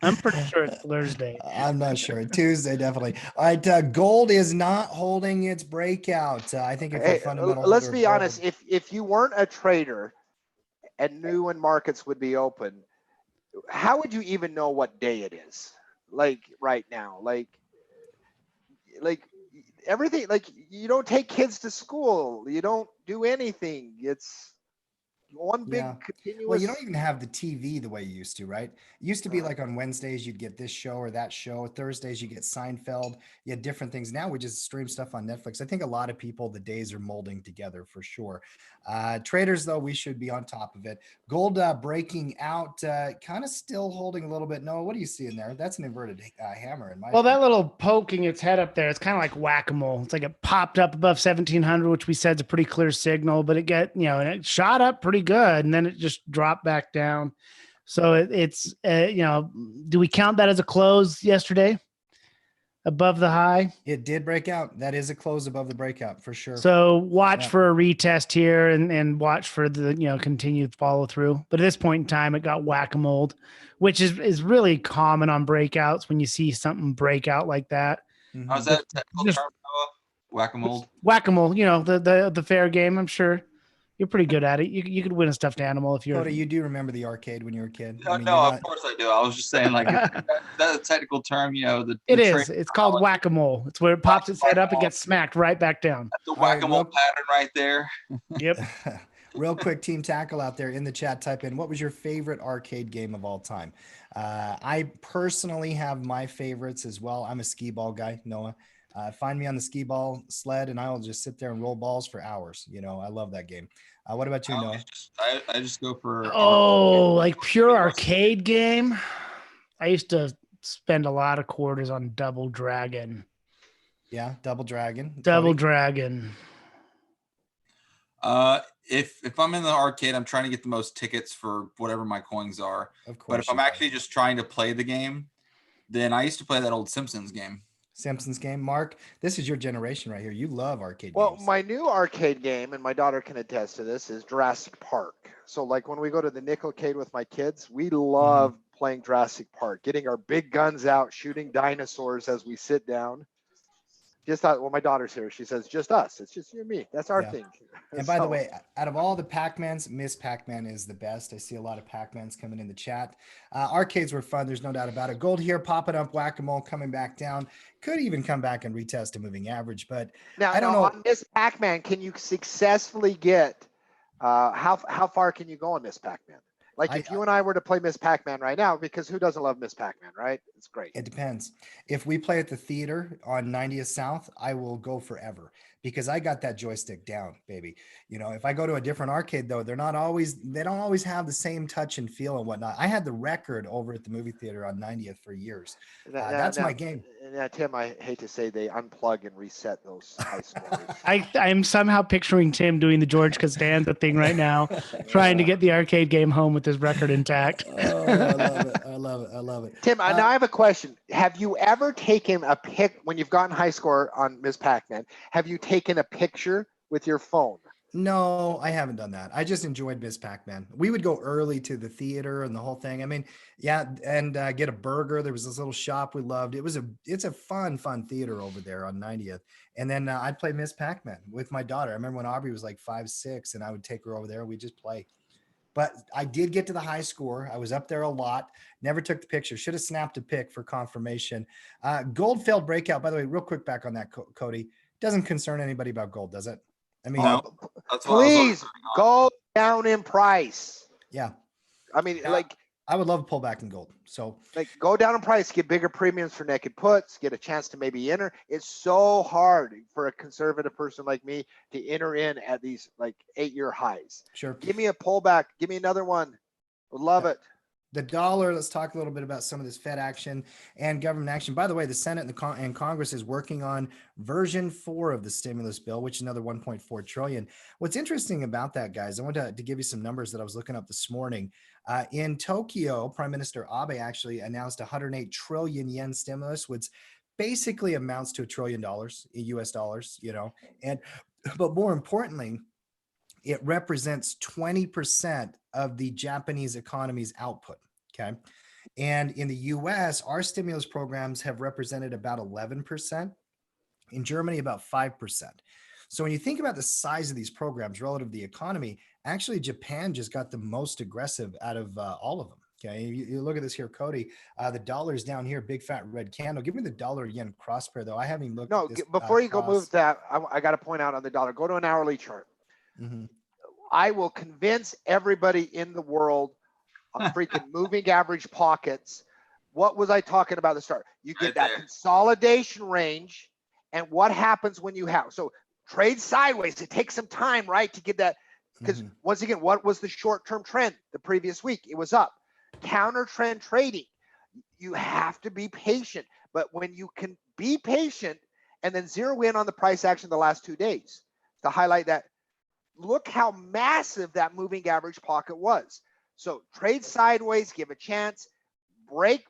I'm pretty sure it's Blur's Day. I'm not sure. Tuesday, definitely. All right, gold is not holding its breakout. I think if a fundamental. Let's be honest. If you weren't a trader and knew when markets would be open, how would you even know what day it is? Like right now, like everything, like you don't take kids to school, you don't do anything. It's one big Yeah. Well, you continuous. don't even have the TV the way you used to, right? It used to be like on Wednesdays, you'd get this show or that show. Thursdays, you get Seinfeld. You had different things. Now we just stream stuff on Netflix. I think a lot of people, the days are molding together for sure. Traders, though, we should be on top of it. Gold breaking out, kind of still holding a little bit. Noah, what do you see in there? That's an inverted hammer in my Well, that opinion. little poking its head up there, it's kind of like whack-a-mole. It's like it popped up above 1700, which we said is a pretty clear signal, but and it shot up pretty good and then it just dropped back down. So it's do we count that as a close yesterday above the high? It did break out. That is a close above the breakout for sure. So watch Yeah. for a retest here and watch for the continued follow through. But at this point in time, it got whack-a-mole, which is really common on breakouts when you see something break out like that. Mhm. How's that technical Just- term, Noah? Whack-a-mole. Whack-a-mole, the fair game. I'm sure you're pretty good at it. You could win a stuffed animal if you're. Coda, you do remember the arcade when you were a kid? No, I mean, no, you're of not- course I do. I was just saying, like, that's a technical term, the It trade- is. It's called whack-a-mole. It's where it pops its head up and gets smacked right back down. the All right, whack-a-mole real- pattern right there. Yep. Real quick, Team Tackle out there in the chat, type in what was your favorite arcade game of all time? I personally have my favorites as well. I'm a skee ball guy, Noah. Find me on the skee ball sled and I will just sit there and roll balls for hours. I love that game. What about you, Noah? I just go for Oh, like pure arcade game. I used to spend a lot of quarters on Double Dragon. Yeah, Double Dragon. Double Cody? Dragon. If I'm in the arcade, I'm trying to get the most tickets for whatever my coins are. Of course. But if I'm you are. actually just trying to play the game, then I used to play that old Simpsons game. Simpsons game, Mark, this is your generation right here. You love arcade Well, games. my new arcade game, and my daughter can attest to this, is Jurassic Park. So, like when we go to the Nickelcade with my kids, we love playing Jurassic Park, getting our big guns out, shooting dinosaurs as we sit down. Just thought, well, my daughter's here. She says, just us. It's just you and me. That's our Yeah. thing. And by the So- way, out of all the Pac-Mans, Miss Pac-Man is the best. I see a lot of Pac-Mans coming in the chat. Arcades were fun. There's no doubt about it. Gold here, popping up, whack-a-mole, coming back down. Could even come back and retest a moving average, but now, I don't know. on Miss Pac-Man, can you successfully get, how far can you go on Miss Pac-Man? Like if you and I were to play Miss Pac-Man right now, because who doesn't love Miss Pac-Man, right? It's great. It depends. If we play at the theater on 90th South, I will go forever because I got that joystick down, baby. If I go to a different arcade though, they don't always have the same touch and feel and whatnot. I had the record over at the movie theater on 90th for years. That's my game. Now, Tim, I hate to say they unplug and reset those high scores. I'm somehow picturing Tim doing the George Costanza thing right now, trying to get the arcade game home with his record intact. Oh, I love it. I love it. I love it. Tim, now I have a question. Have you ever taken a pic when you've gotten high score on Miss Pac-Man? Have you taken a picture with your phone? No, I haven't done that. I just enjoyed Miss Pac-Man. We would go early to the theater and the whole thing. I mean, yeah, and get a burger. There was this little shop we loved. It's a fun theater over there on 90th. And then I'd play Miss Pac-Man with my daughter. I remember when Aubrey was like 5, 6, and I would take her over there and we'd just play. But I did get to the high score. I was up there a lot. Never took the picture. Should have snapped a pic for confirmation. Gold failed breakout. By the way, real quick back on that, Cody. Doesn't concern anybody about gold, does it? I mean, No. That's what I was Please go down in price. yeah, I mean, Yeah. I would love a pullback in gold. So like go down in price, get bigger premiums for naked puts, get a chance to maybe enter. It's so hard for a conservative person like me to enter in at these like 8-year highs. sure. Give me a pullback. Give me another one. Would love it. The dollar, let's talk a little bit about some of this Fed action and government action. By the way, the Senate and Congress is working on version 4 of the stimulus bill, which is another 1.4 trillion. What's interesting about that, guys, I want to give you some numbers that I was looking up this morning. In Tokyo, Prime Minister Abe actually announced 108 trillion yen stimulus, which basically amounts to $1 trillion in US dollars, but more importantly, it represents 20% of the Japanese economy's output. Okay. And in the US, our stimulus programs have represented about 11%. In Germany, about 5%. So when you think about the size of these programs relative to the economy, actually Japan just got the most aggressive out of all of them. Okay, you look at this here, Cody. The dollar's down here, big fat red candle. Give me the dollar yen cross pair though. I haven't even looked No, at this. before you go move Cross. that, I got to point out on the dollar. Go to an hourly chart. Mm-hmm. I will convince everybody in the world on freaking moving average pockets. What was I talking about at the start? You get Right that there. consolidation range, and what happens when you have so trade sideways? It takes some time, right, to get that. Because Mm-hmm. once again, what was the short-term trend the previous week? It was up. Counter trend trading. You have to be patient, but when you can be patient and then zero in on the price action the last 2 days to highlight that, look how massive that moving average pocket was. So trade sideways, give a chance, break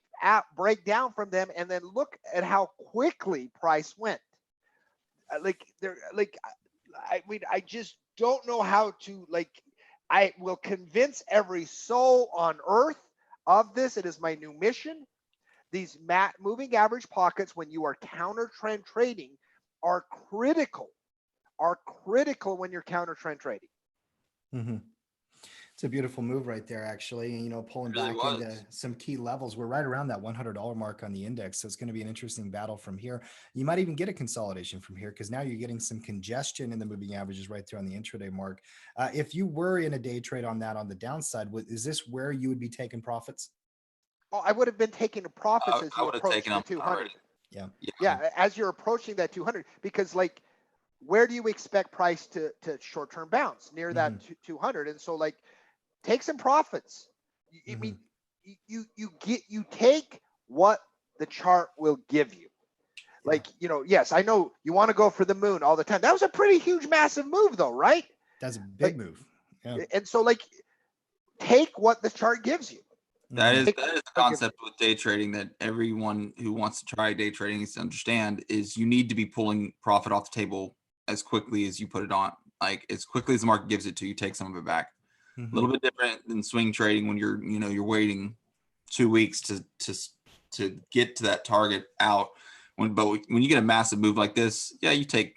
down from them, and then look at how quickly price went. I mean, I just don't know how to I will convince every soul on earth of this. It is my new mission. These moving average pockets, when you are counter trend trading, are critical when you're counter trend trading. Mm-hmm. It's a beautiful move right there, actually. And, pulling It really back into was. some key levels. We're right around that $100 mark on the index. So it's going to be an interesting battle from here. You might even get a consolidation from here because now you're getting some congestion in the moving averages right there on the intraday mark. If you were in a day trade on that on the downside, is this where you would be taking profits? Oh, I would have been taking the profits as I you would have approach taken the them 200. already. Yeah. Yeah, as you're approaching that 200, because where do you expect price to short-term bounce? Near that 200. And so take some profits. I mean, you take what the chart will give you. Yes, I know you want to go for the moon all the time. That was a pretty huge, massive move though, right? That's a big move. Yeah. And so take what the chart gives you. That is Take the what the chart gives concept with day trading that everyone who wants to try day trading needs to understand is you need to be pulling profit off the table as quickly as you put it on. Like as quickly as the market gives it to you, take some of it back. A little bit different than swing trading when you're waiting 2 weeks to get to that target out. But when you get a massive move like this, yeah, you take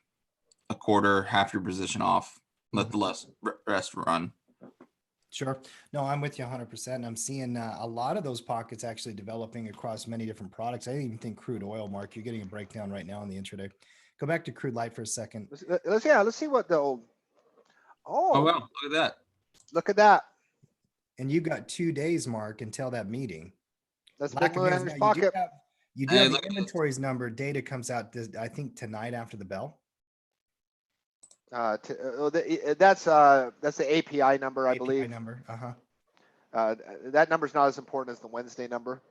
a quarter, half your position off, let the rest run. Sure. No, I'm with you 100%. I'm seeing a lot of those pockets actually developing across many different products. I didn't even think crude oil, Mark. You're getting a breakdown right now on the intraday. Go back to crude light for a second. Let's see what the old. Oh well, look at that. Look at that. And you got 2 days, Mark, until that meeting. That's Lack big of moving hands. average Now, pocket. you do Hey, have look the at this. inventories number. Data comes out, I think, tonight after the bell. That's the API number, I believe. API number. That number's not as important as the Wednesday number.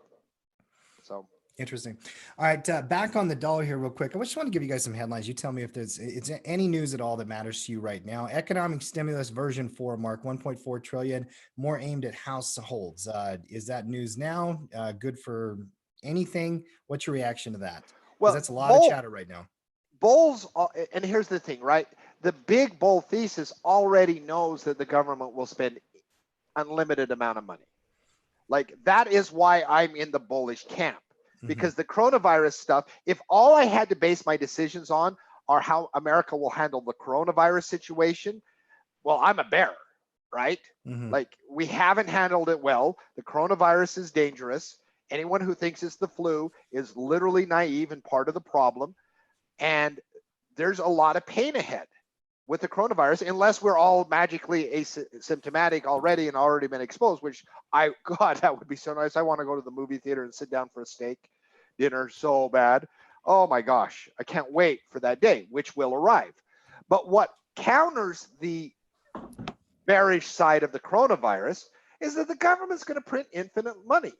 So interesting. All right, back on the dollar here real quick. I just want to give you guys some headlines. You tell me if it's any news at all that matters to you right now. Economic stimulus version 4, Mark, 1.4 trillion, more aimed at households. Is that news now? Good for anything? What's your reaction to that? Because that's a lot of chatter right now. Bulls, and here's the thing, right? The big bull thesis already knows that the government will spend unlimited amount of money. That is why I'm in the bullish camp, because the coronavirus stuff, if all I had to base my decisions on are how America will handle the coronavirus situation, well, I'm a bear, right? We haven't handled it well. The coronavirus is dangerous. Anyone who thinks it's the flu is literally naive and part of the problem. And there's a lot of pain ahead with the coronavirus, unless we're all magically asymptomatic already and already been exposed, which God, that would be so nice. I want to go to the movie theater and sit down for a steak dinner so bad. Oh my gosh, I can't wait for that day, which will arrive. But what counters the bearish side of the coronavirus is that the government's going to print infinite money.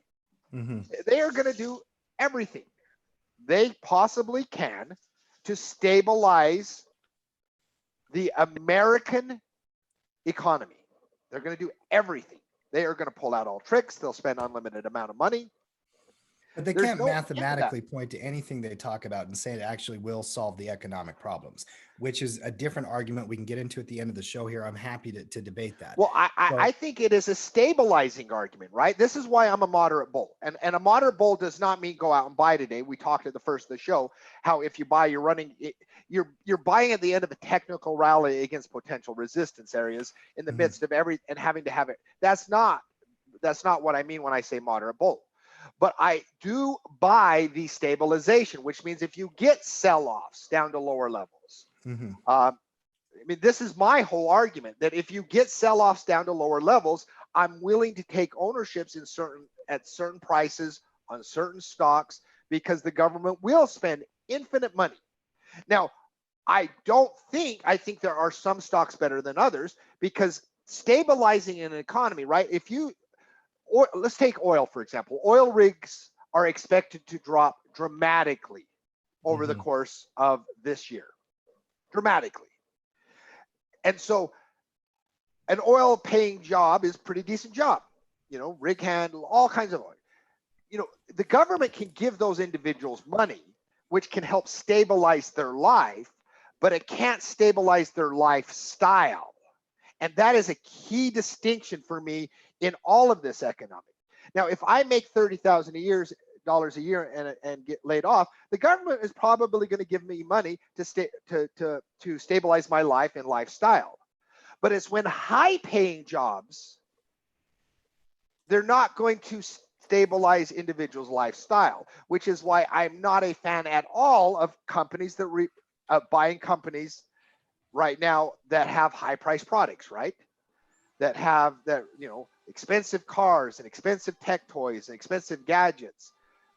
They are going to do everything they possibly can to stabilize the American economy. They're going to do everything. They are going to pull out all tricks. They'll spend unlimited amount of money. But they can't mathematically point to anything they talk about and say it actually will solve the economic problems, which is a different argument we can get into at the end of the show here. I'm happy to debate that. Well, I think it is a stabilizing argument, right? This is why I'm a moderate bull. And a moderate bull does not mean go out and buy today. We talked at the first of the show how if you buy, you're buying at the end of a technical rally against potential resistance areas in the midst of and having to have it. That's not that's not what I mean when I say moderate bull. But I do buy the stabilization, which means if you get sell-offs down to lower levels, I mean, this is my whole argument, that if you get sell-offs down to lower levels, I'm willing to take ownerships at certain prices on certain stocks, because the government will spend infinite money. Now, I think there are some stocks better than others, because stabilizing an economy, right? Or let's take oil, for example. Oil rigs are expected to drop dramatically over the course of this year, dramatically. And so an oil paying job is a pretty decent job, rig handle, all kinds of oil. The government can give those individuals money, which can help stabilize their life, but it can't stabilize their lifestyle. And that is a key distinction for me in all of this economic. Now, if I make $30,000 a year and get laid off, the government is probably going to give me money to stabilize my life and lifestyle. But it's when high-paying jobs, they're not going to stabilize individuals' lifestyle, which is why I'm not a fan at all of companies that buying companies right now that have high-priced products, right? That have expensive cars and expensive tech toys and expensive gadgets.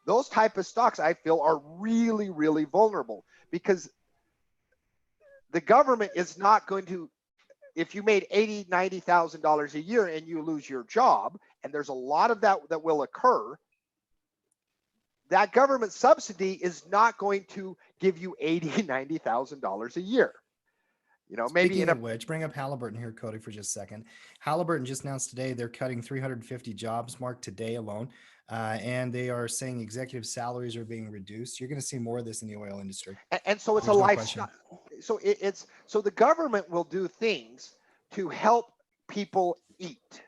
Those type of stocks, I feel, are really, really vulnerable, because the government is not going to, if you made $80,000, $90,000 a year and you lose your job, and there's a lot of that will occur, that government subsidy is not going to give you $80,000, $90,000 a year. Maybe Speaking of which, bring up Halliburton here, Cody, for just a second. Halliburton just announced today they're cutting 350 jobs, Mark, today alone. And they are saying executive salaries are being reduced. You're going to see more of this in the oil industry. And so it's There's a no lifestyle. So so the government will do things to help people eat,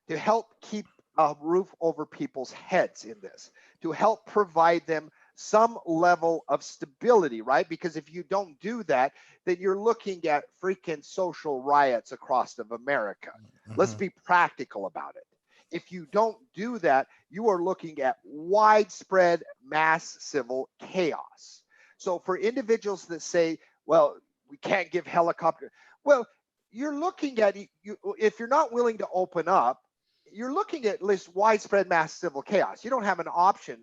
to help keep a roof over people's heads in this, to help provide them some level of stability, right? Because if you don't do that, then you're looking at freaking social riots across of America. Let's be practical about it. If you don't do that, you are looking at widespread mass civil chaos. So for individuals that say, well, we can't give helicopter, well, you're looking at, if you're not willing to open up, you're looking at least widespread mass civil chaos. You don't have an option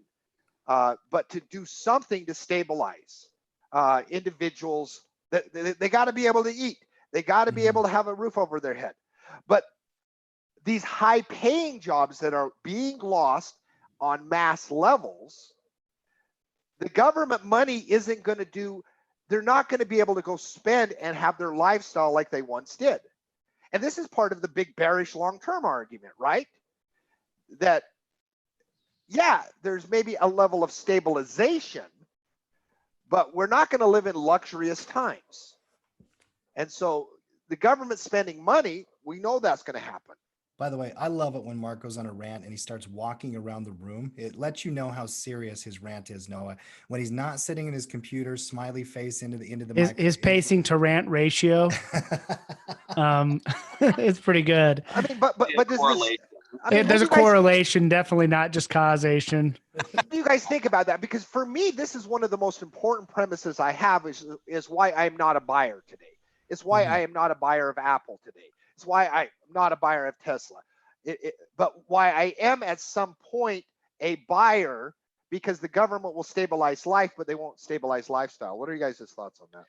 but to do something to stabilize individuals. They got to be able to eat. They got to be able to have a roof over their head. But these high-paying jobs that are being lost on mass levels, the government money isn't going to do, they're not going to be able to go spend and have their lifestyle like they once did. And this is part of the big bearish long-term argument, right? That, yeah, there's maybe a level of stabilization, but we're not going to live in luxurious times. And so the government spending money, we know that's going to happen. By the way, I love it when Mark goes on a rant and he starts walking around the room. It lets you know how serious his rant is, Noah. When he's not sitting in his computer, smiley face into the mic. His pacing to rant ratio. It's pretty good. I mean, but does this, I mean, there's a correlation, definitely not just causation. What do you guys think about that? Because for me, this is one of the most important premises I have is why I'm not a buyer today. It's why I am not a buyer of Apple today. It's why I'm not a buyer of Tesla. But why I am at some point a buyer, because the government will stabilize life, but they won't stabilize lifestyle. What are you guys' thoughts on that?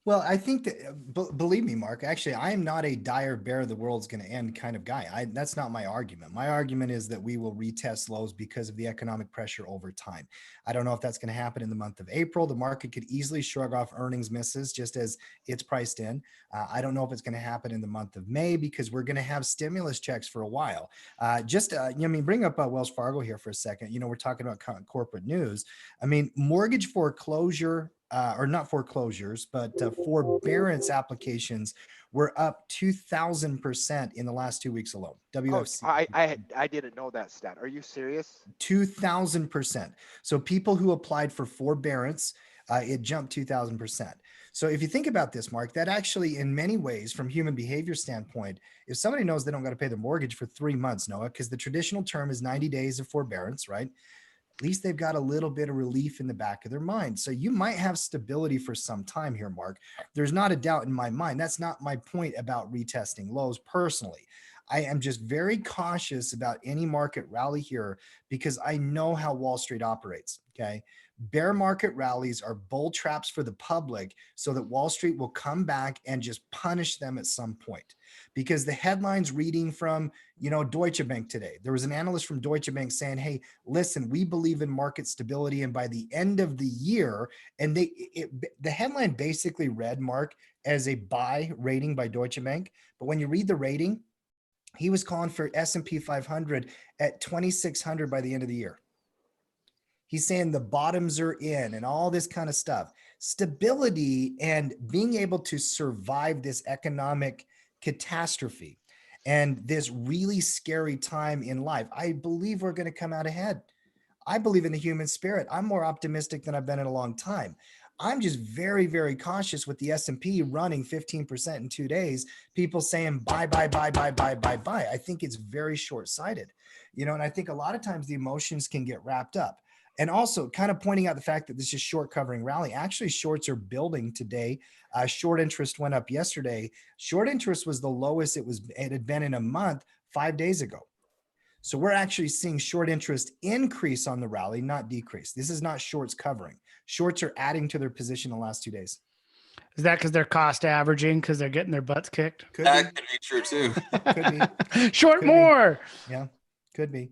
Well, I think that, believe me, Mark, actually, I am not a dire bear, the world's going to end kind of guy. That's not my argument. My argument is that we will retest lows because of the economic pressure over time. I don't know if that's going to happen in the month of April. The market could easily shrug off earnings misses just as it's priced in. I don't know if it's going to happen in the month of May because we're going to have stimulus checks for a while. Bring up Wells Fargo here for a second. We're talking about corporate news. I mean, mortgage foreclosure, or not foreclosures, but forbearance applications were up 2,000% in the last 2 weeks alone. WFC. I didn't know that stat. Are you serious? 2,000%. So people who applied for forbearance, it jumped 2,000%. So if you think about this, Mark, that actually in many ways from human behavior standpoint, if somebody knows they don't got to pay their mortgage for 3 months, Noah, because the traditional term is 90 days of forbearance, right? At least they've got a little bit of relief in the back of their mind. So you might have stability for some time here, Mark. There's not a doubt in my mind. That's not my point about retesting lows personally. I am just very cautious about any market rally here because I know how Wall Street operates. Okay. Bear market rallies are bull traps for the public so that Wall Street will come back and just punish them at some point. Because the headlines reading from, Deutsche Bank today, there was an analyst from Deutsche Bank saying, hey, listen, we believe in market stability. And by the end of the year, and the headline basically read, Mark, as a buy rating by Deutsche Bank. But when you read the rating, he was calling for S&P 500 at 2,600 by the end of the year. He's saying the bottoms are in and all this kind of stuff. Stability and being able to survive this economic catastrophe and this really scary time in life. I believe we're going to come out ahead. I believe in the human spirit. I'm more optimistic than I've been in a long time. I'm just very, very cautious with the S&P running 15% in 2 days. People saying buy, buy, buy, buy, buy, buy, buy. I think it's very short-sighted, and I think a lot of times the emotions can get wrapped up. And also kind of pointing out the fact that this is short covering rally. Actually, shorts are building today. Short interest went up yesterday. Short interest was the lowest it had been in a month 5 days ago. So we're actually seeing short interest increase on the rally, not decrease. This is not shorts covering. Shorts are adding to their position in the last 2 days. Is that because they're cost averaging because they're getting their butts kicked? That could be true too. Could be. Short Could more. Be. Yeah. Could be.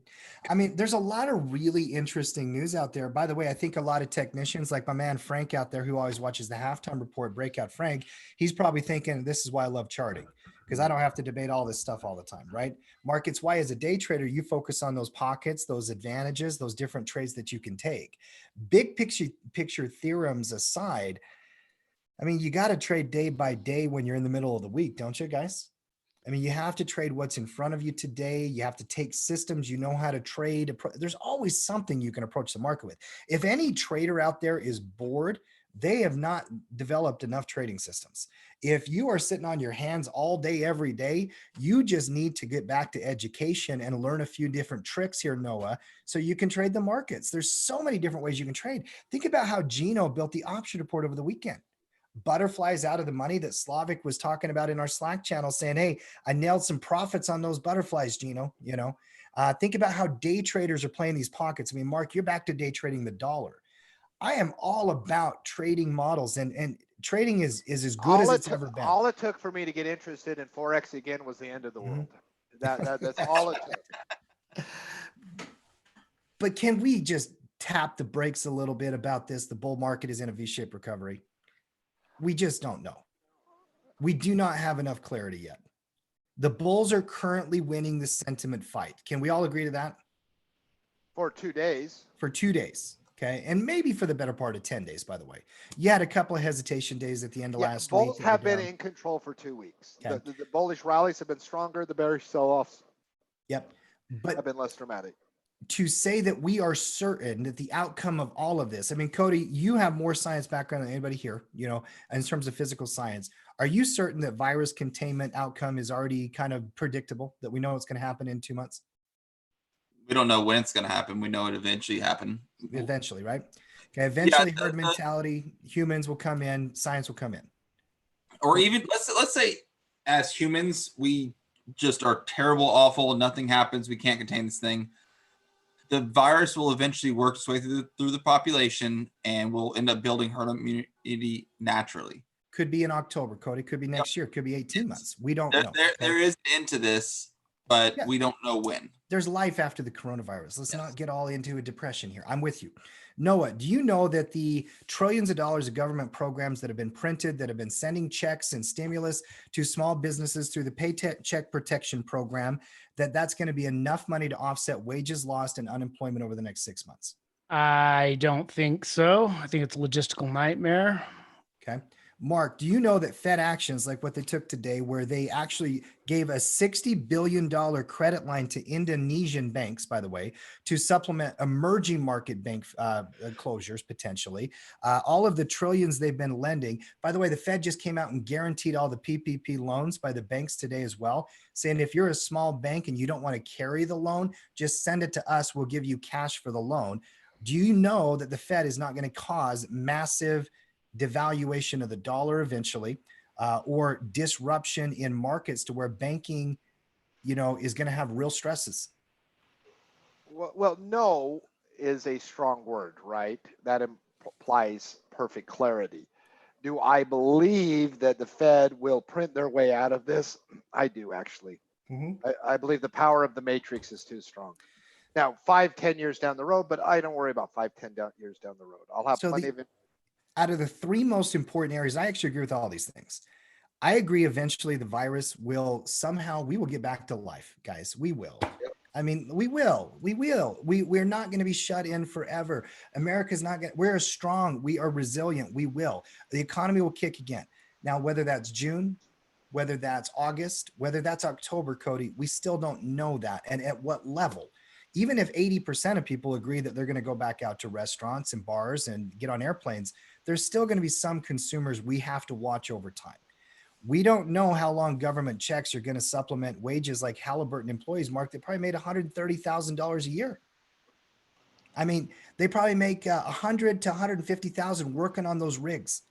I mean, there's a lot of really interesting news out there. By the way, I think a lot of technicians like my man Frank out there who always watches the halftime report, Breakout Frank, he's probably thinking this is why I love charting because I don't have to debate all this stuff all the time, right? Markets, why as a day trader, you focus on those pockets, those advantages, those different trades that you can take. Big picture theorems aside, I mean, you got to trade day by day when you're in the middle of the week, don't you guys? I mean, you have to trade what's in front of you today. You have to take systems, how to trade. There's always something you can approach the market with. If any trader out there is bored, they have not developed enough trading systems. If you are sitting on your hands all day, every day, you just need to get back to education and learn a few different tricks here, Noah, so you can trade the markets. There's so many different ways you can trade. Think about how Gino built the option report over the weekend. Butterflies out of the money that Slavic was talking about in our Slack channel saying, hey, I nailed some profits on those butterflies, Gino, think about how day traders are playing these pockets. I mean, Mark, you're back to day trading the dollar. I am all about trading models and trading is as good as it's ever been. All it took for me to get interested in Forex again was the end of the world. That's all it took. But can we just tap the brakes a little bit about this? The bull market is in a V-shaped recovery. We just don't know. We do not have enough clarity yet. The bulls are currently winning the sentiment fight. Can we all agree to that? For 2 days. For 2 days. Okay. And maybe for the better part of 10 days, by the way. You had a couple of hesitation days at the end of last week. Bulls have been in control for 2 weeks. Okay. The bullish rallies have been stronger. The bearish sell-offs have been less dramatic. To say that we are certain that the outcome of all of this, I mean, Cody, you have more science background than anybody here, in terms of physical science. Are you certain that virus containment outcome is already kind of predictable, that we know it's going to happen in 2 months? We don't know when it's going to happen. We know it eventually happened. Eventually, right? Okay. Eventually, herd mentality, humans will come in, science will come in. Or even let's say as humans, we just are terrible, awful. Nothing happens. We can't contain this thing. The virus will eventually work its way through the population and we'll end up building herd immunity naturally. Could be in October, Cody. Could be next year. Could be 18 months. We don't know. There is into this, but we don't know when. There's life after the coronavirus. Let's not get all into a depression here. I'm with you. Noah, do you know that the trillions of dollars of government programs that have been printed, that have been sending checks and stimulus to small businesses through the Paycheck Protection Program, that's going to be enough money to offset wages lost and unemployment over the next 6 months? I don't think so. I think it's a logistical nightmare. Okay. Mark, do you know that Fed actions like what they took today, where they actually gave a $60 billion credit line to Indonesian banks, by the way, to supplement emerging market bank closures potentially, all of the trillions they've been lending. By the way, the Fed just came out and guaranteed all the PPP loans by the banks today as well, saying if you're a small bank and you don't want to carry the loan, just send it to us. We'll give you cash for the loan. Do you know that the Fed is not going to cause massive devaluation of the dollar eventually, or disruption in markets to where banking, is going to have real stresses? Well, no is a strong word, right? That implies perfect clarity. Do I believe that the Fed will print their way out of this? I do, actually. I believe the power of the matrix is too strong. Now, 5-10 years down the road, but I don't worry about 5-10 years down the road. I'll have plenty of it. Out of the three most important areas, I actually agree with all these things. I agree eventually the virus will we will get back to life, guys. We will. I mean, we will. We're not going to be shut in forever. America's not going to, we're strong. We are resilient. We will. The economy will kick again. Now, whether that's June, whether that's August, whether that's October, Cody, we still don't know that. And at what level? Even if 80% of people agree that they're going to go back out to restaurants and bars and get on airplanes, there's still going to be some consumers we have to watch over time. We don't know how long government checks are going to supplement wages like Halliburton employees, Mark. They probably made $130,000 a year. I mean, they probably make 100 to 150,000 working on those rigs.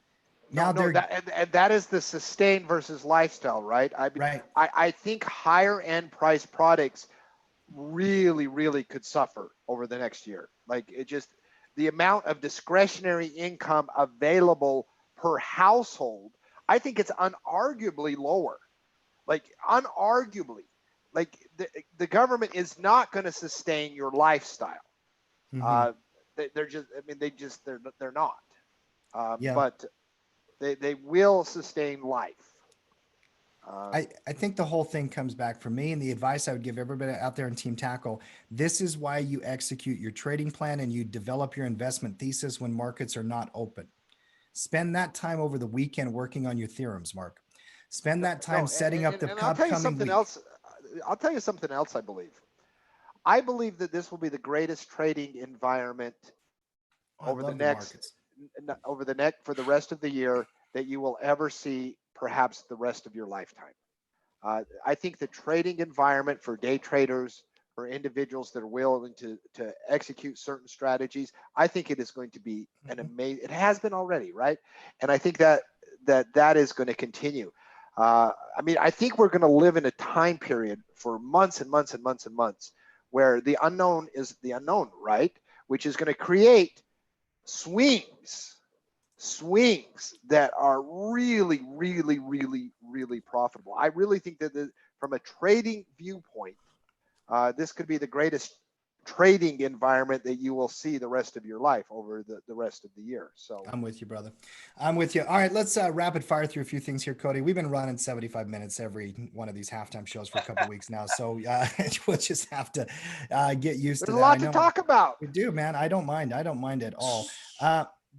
Now that is the sustained versus lifestyle, right? I think higher end price products really could suffer over the next year. Like the amount of discretionary income available per household, I think it's unarguably lower. Like unarguably, like the government is not going to sustain your lifestyle. They're not. But they will sustain life. I think the whole thing comes back for me, and the advice I would give everybody out there in Team Tackle, this is why you execute your trading plan and you develop your investment thesis when markets are not open. Spend that time over the weekend working on your theorems, Mark. Spend that time setting up the upcoming I'll tell you something else. I'll tell you something else. I believe that this will be the greatest trading environment for the rest of the year that you will ever see, perhaps the rest of your lifetime. I think the trading environment for day traders, for individuals that are willing to execute certain strategies, I think it is going to be an amazing. It has been already, right? And I think that is going to continue. I mean, I think we're going to live in a time period for months and months and months and months where the unknown is the unknown, right? Which is going to create swings that are really profitable. I really think that from a trading viewpoint, this could be the greatest trading environment that you will see the rest of your life over the rest of the year. So I'm with you, brother. I'm with you. All right, let's rapid fire through a few things here, Cody. We've been running 75 minutes every one of these halftime shows for a couple of weeks now, so we'll just have to get used to that. There's a lot to talk about. We do, man. I don't mind at all.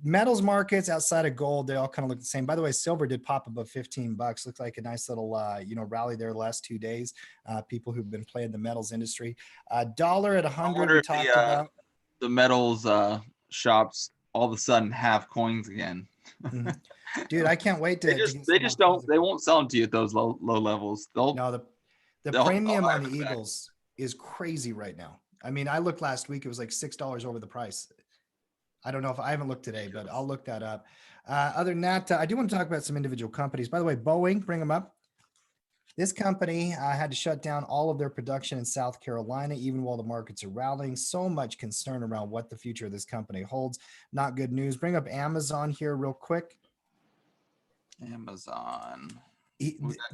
Metals markets outside of gold, they all kind of look the same. By the way, silver did pop above $15. Looks like a nice little rally there the last 2 days. People who've been playing the metals industry. Dollar at 100. We talked about the metals shops all of a sudden have coins again. Dude, I can't wait to. They won't sell them to you at those low levels. The premium on the Eagles is crazy right now. I mean, I looked last week; it was like $6 over the price. I don't know if I haven't looked today, but I'll look that up. Other than that, I do want to talk about some individual companies. By the way, Boeing, bring them up. This company had to shut down all of their production in South Carolina, even while the markets are rallying. So much concern around what the future of this company holds. Not good news. Bring up Amazon here real quick. Amazon.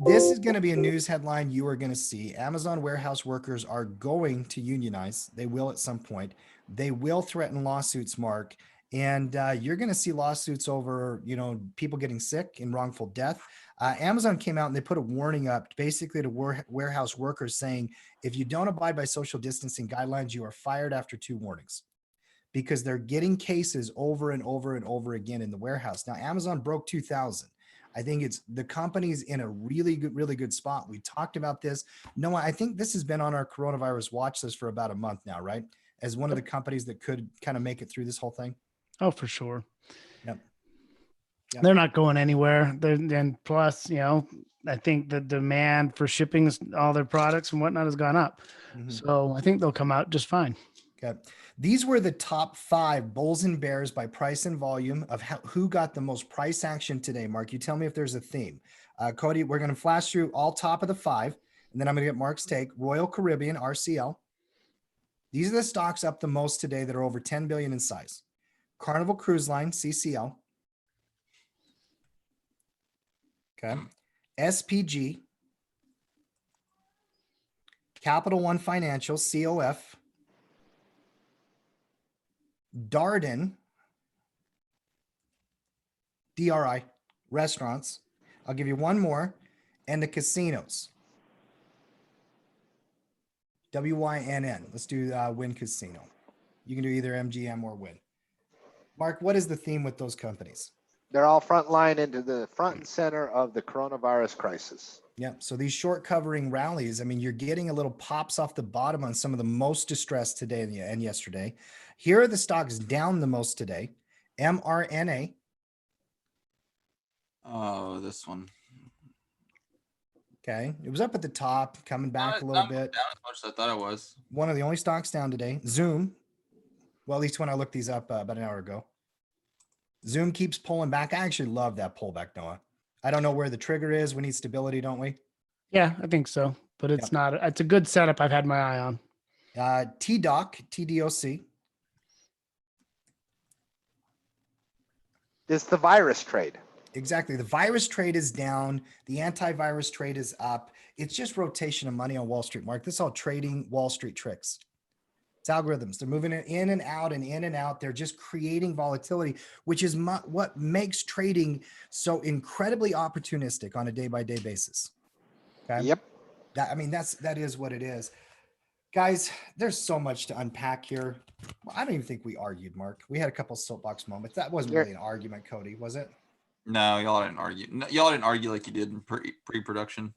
This is going to be a news headline you are going to see. Amazon warehouse workers are going to unionize. They will at some point. They will threaten lawsuits, Mark. And you're going to see lawsuits over, people getting sick and wrongful death. Amazon came out and they put a warning up basically to warehouse workers saying, if you don't abide by social distancing guidelines, you are fired after 2 warnings, because they're getting cases over and over and over again in the warehouse. Now, Amazon broke 2,000. I think it's the company's in a really good spot. We talked about this. Noah, I think this has been on our coronavirus watch list for about a month now, right? As one of the companies that could kind of make it through this whole thing. Oh, for sure. Yep. Yep. They're not going anywhere. And plus, I think the demand for shipping all their products and whatnot has gone up. Mhm. So I think they'll come out just fine. Okay. These were the top 5 bulls and bears by price and volume of who got the most price action today. Mark, you tell me if there's a theme. Cody, we're going to flash through all top of the 5, and then I'm going to get Mark's take. Royal Caribbean, RCL. These are the stocks up the most today that are over 10 billion in size. Carnival Cruise Line, CCL. Okay. SPG. Capital One Financial, COF. Darden, DRI, restaurants. I'll give you one more. And the casinos. WYNN. Let's do Wynn Casino. You can do either MGM or Wynn. Mark, what is the theme with those companies? They're all front line into the front and center of the coronavirus crisis. Yeah. So these short covering rallies, I mean, you're getting a little pops off the bottom on some of the most distressed today and yesterday. Here are the stocks down the most today. mRNA. Oh, this one. Okay. It was up at the top, coming back Not- a little not bit. down as much as I thought it was. One of the only stocks down today. Zoom. Well, at least when I looked these up about an hour ago. Zoom keeps pulling back. I actually love that pullback, Noah. I don't know where the trigger is. We need stability, don't we? Yeah, I think so. But it's not. It's a good setup I've had my eye on. TDOC, TDOC. It's the virus trade. Exactly. The virus trade is down. The antivirus trade is up. It's just rotation of money on Wall Street, Mark. This is all trading Wall Street tricks. It's algorithms. They're moving it in and out and in and out. They're just creating volatility, which is what makes trading so incredibly opportunistic on a day-by-day basis. Okay. Yep. That is what it is. Guys, there's so much to unpack here. Well, I don't even think we argued, Mark. We had a couple soapbox moments. That wasn't really an argument, Cody, was it? No, y'all didn't argue. No, y'all didn't argue like you did in pre-production.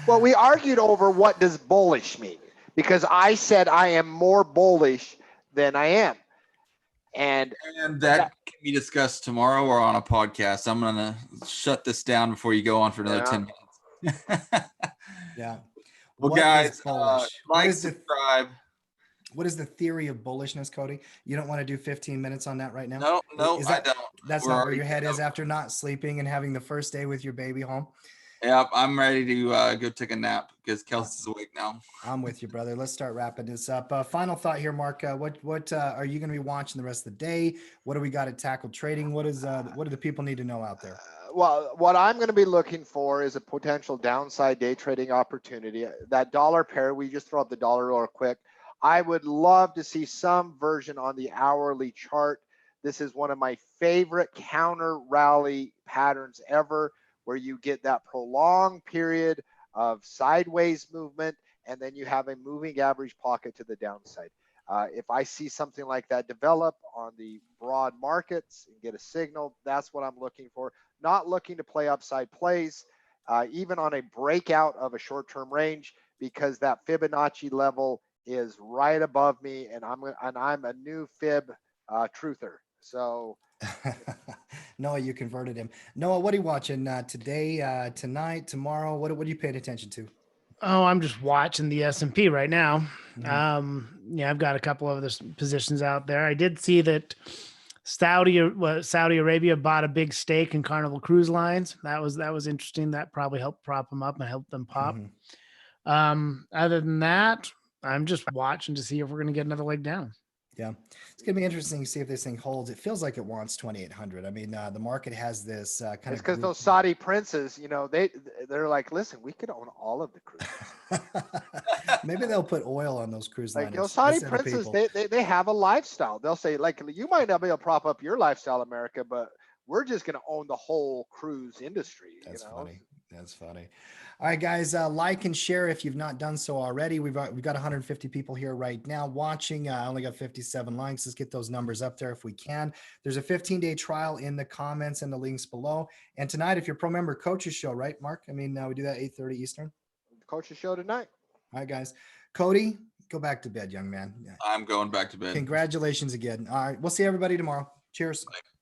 Well, we argued over what does bullish mean, because I said I am more bullish than I am. And that can be discussed tomorrow or on a podcast. I'm going to shut this down before you go on for another 10 minutes. Yeah. Well, What guys, is bullish? like, subscribe. What is the theory of bullishness, Cody? You don't want to do 15 minutes on that right now? No, I don't. That's not where your head is after not sleeping and having the first day with your baby home? Yep, I'm ready to go take a nap because Kelsey's awake now. I'm with you, brother. Let's start wrapping this up. Final thought here, Mark. What are you going to be watching the rest of the day? What do we got at Tackle Trading? What do the people need to know out there? Well, what I'm going to be looking for is a potential downside day trading opportunity. That dollar pair, we just throw up the dollar real quick. I would love to see some version on the hourly chart. This is one of my favorite counter rally patterns ever, where you get that prolonged period of sideways movement, and then you have a moving average pocket to the downside. If I see something like that develop on the broad markets and get a signal, that's what I'm looking for. Not looking to play upside plays, even on a breakout of a short-term range, because that Fibonacci level is right above me, and I'm a new fib truther. So Noah, you converted him. Noah, what are you watching today, tonight, tomorrow? What are you paying attention to? Oh, I'm just watching the S&P right now. Mhm. I've got a couple of other positions out there. I did see that Saudi Arabia bought a big stake in Carnival Cruise Lines. That was interesting. That probably helped prop them up and help them pop. Mhm. Other than that, I'm just watching to see if we're going to get another leg down. Yeah, it's going to be interesting to see if this thing holds. It feels like it wants 2,800. I mean, the market has this kind it's of because those Saudi princes, they're like, listen, we could own all of the cruises. Maybe they'll put oil on those cruise Like liners. those Saudi instead of princes, people. they have a lifestyle. They'll say, like, you might not be able to prop up your lifestyle, America, but we're just going to own the whole cruise industry. That's funny. That's funny. All right, guys, like and share if you've not done so already. We've got 150 people here right now watching. I only got 57 likes. Let's get those numbers up there if we can. There's a 15-day trial in the comments and the links below. And tonight, if you're pro member, coaches show, right, Mark? I mean, we do that 8:30 Eastern. Coach's show tonight. All right, guys. Cody, go back to bed, young man. I'm going back to bed. Congratulations again. All right, we'll see everybody tomorrow. Cheers. Bye.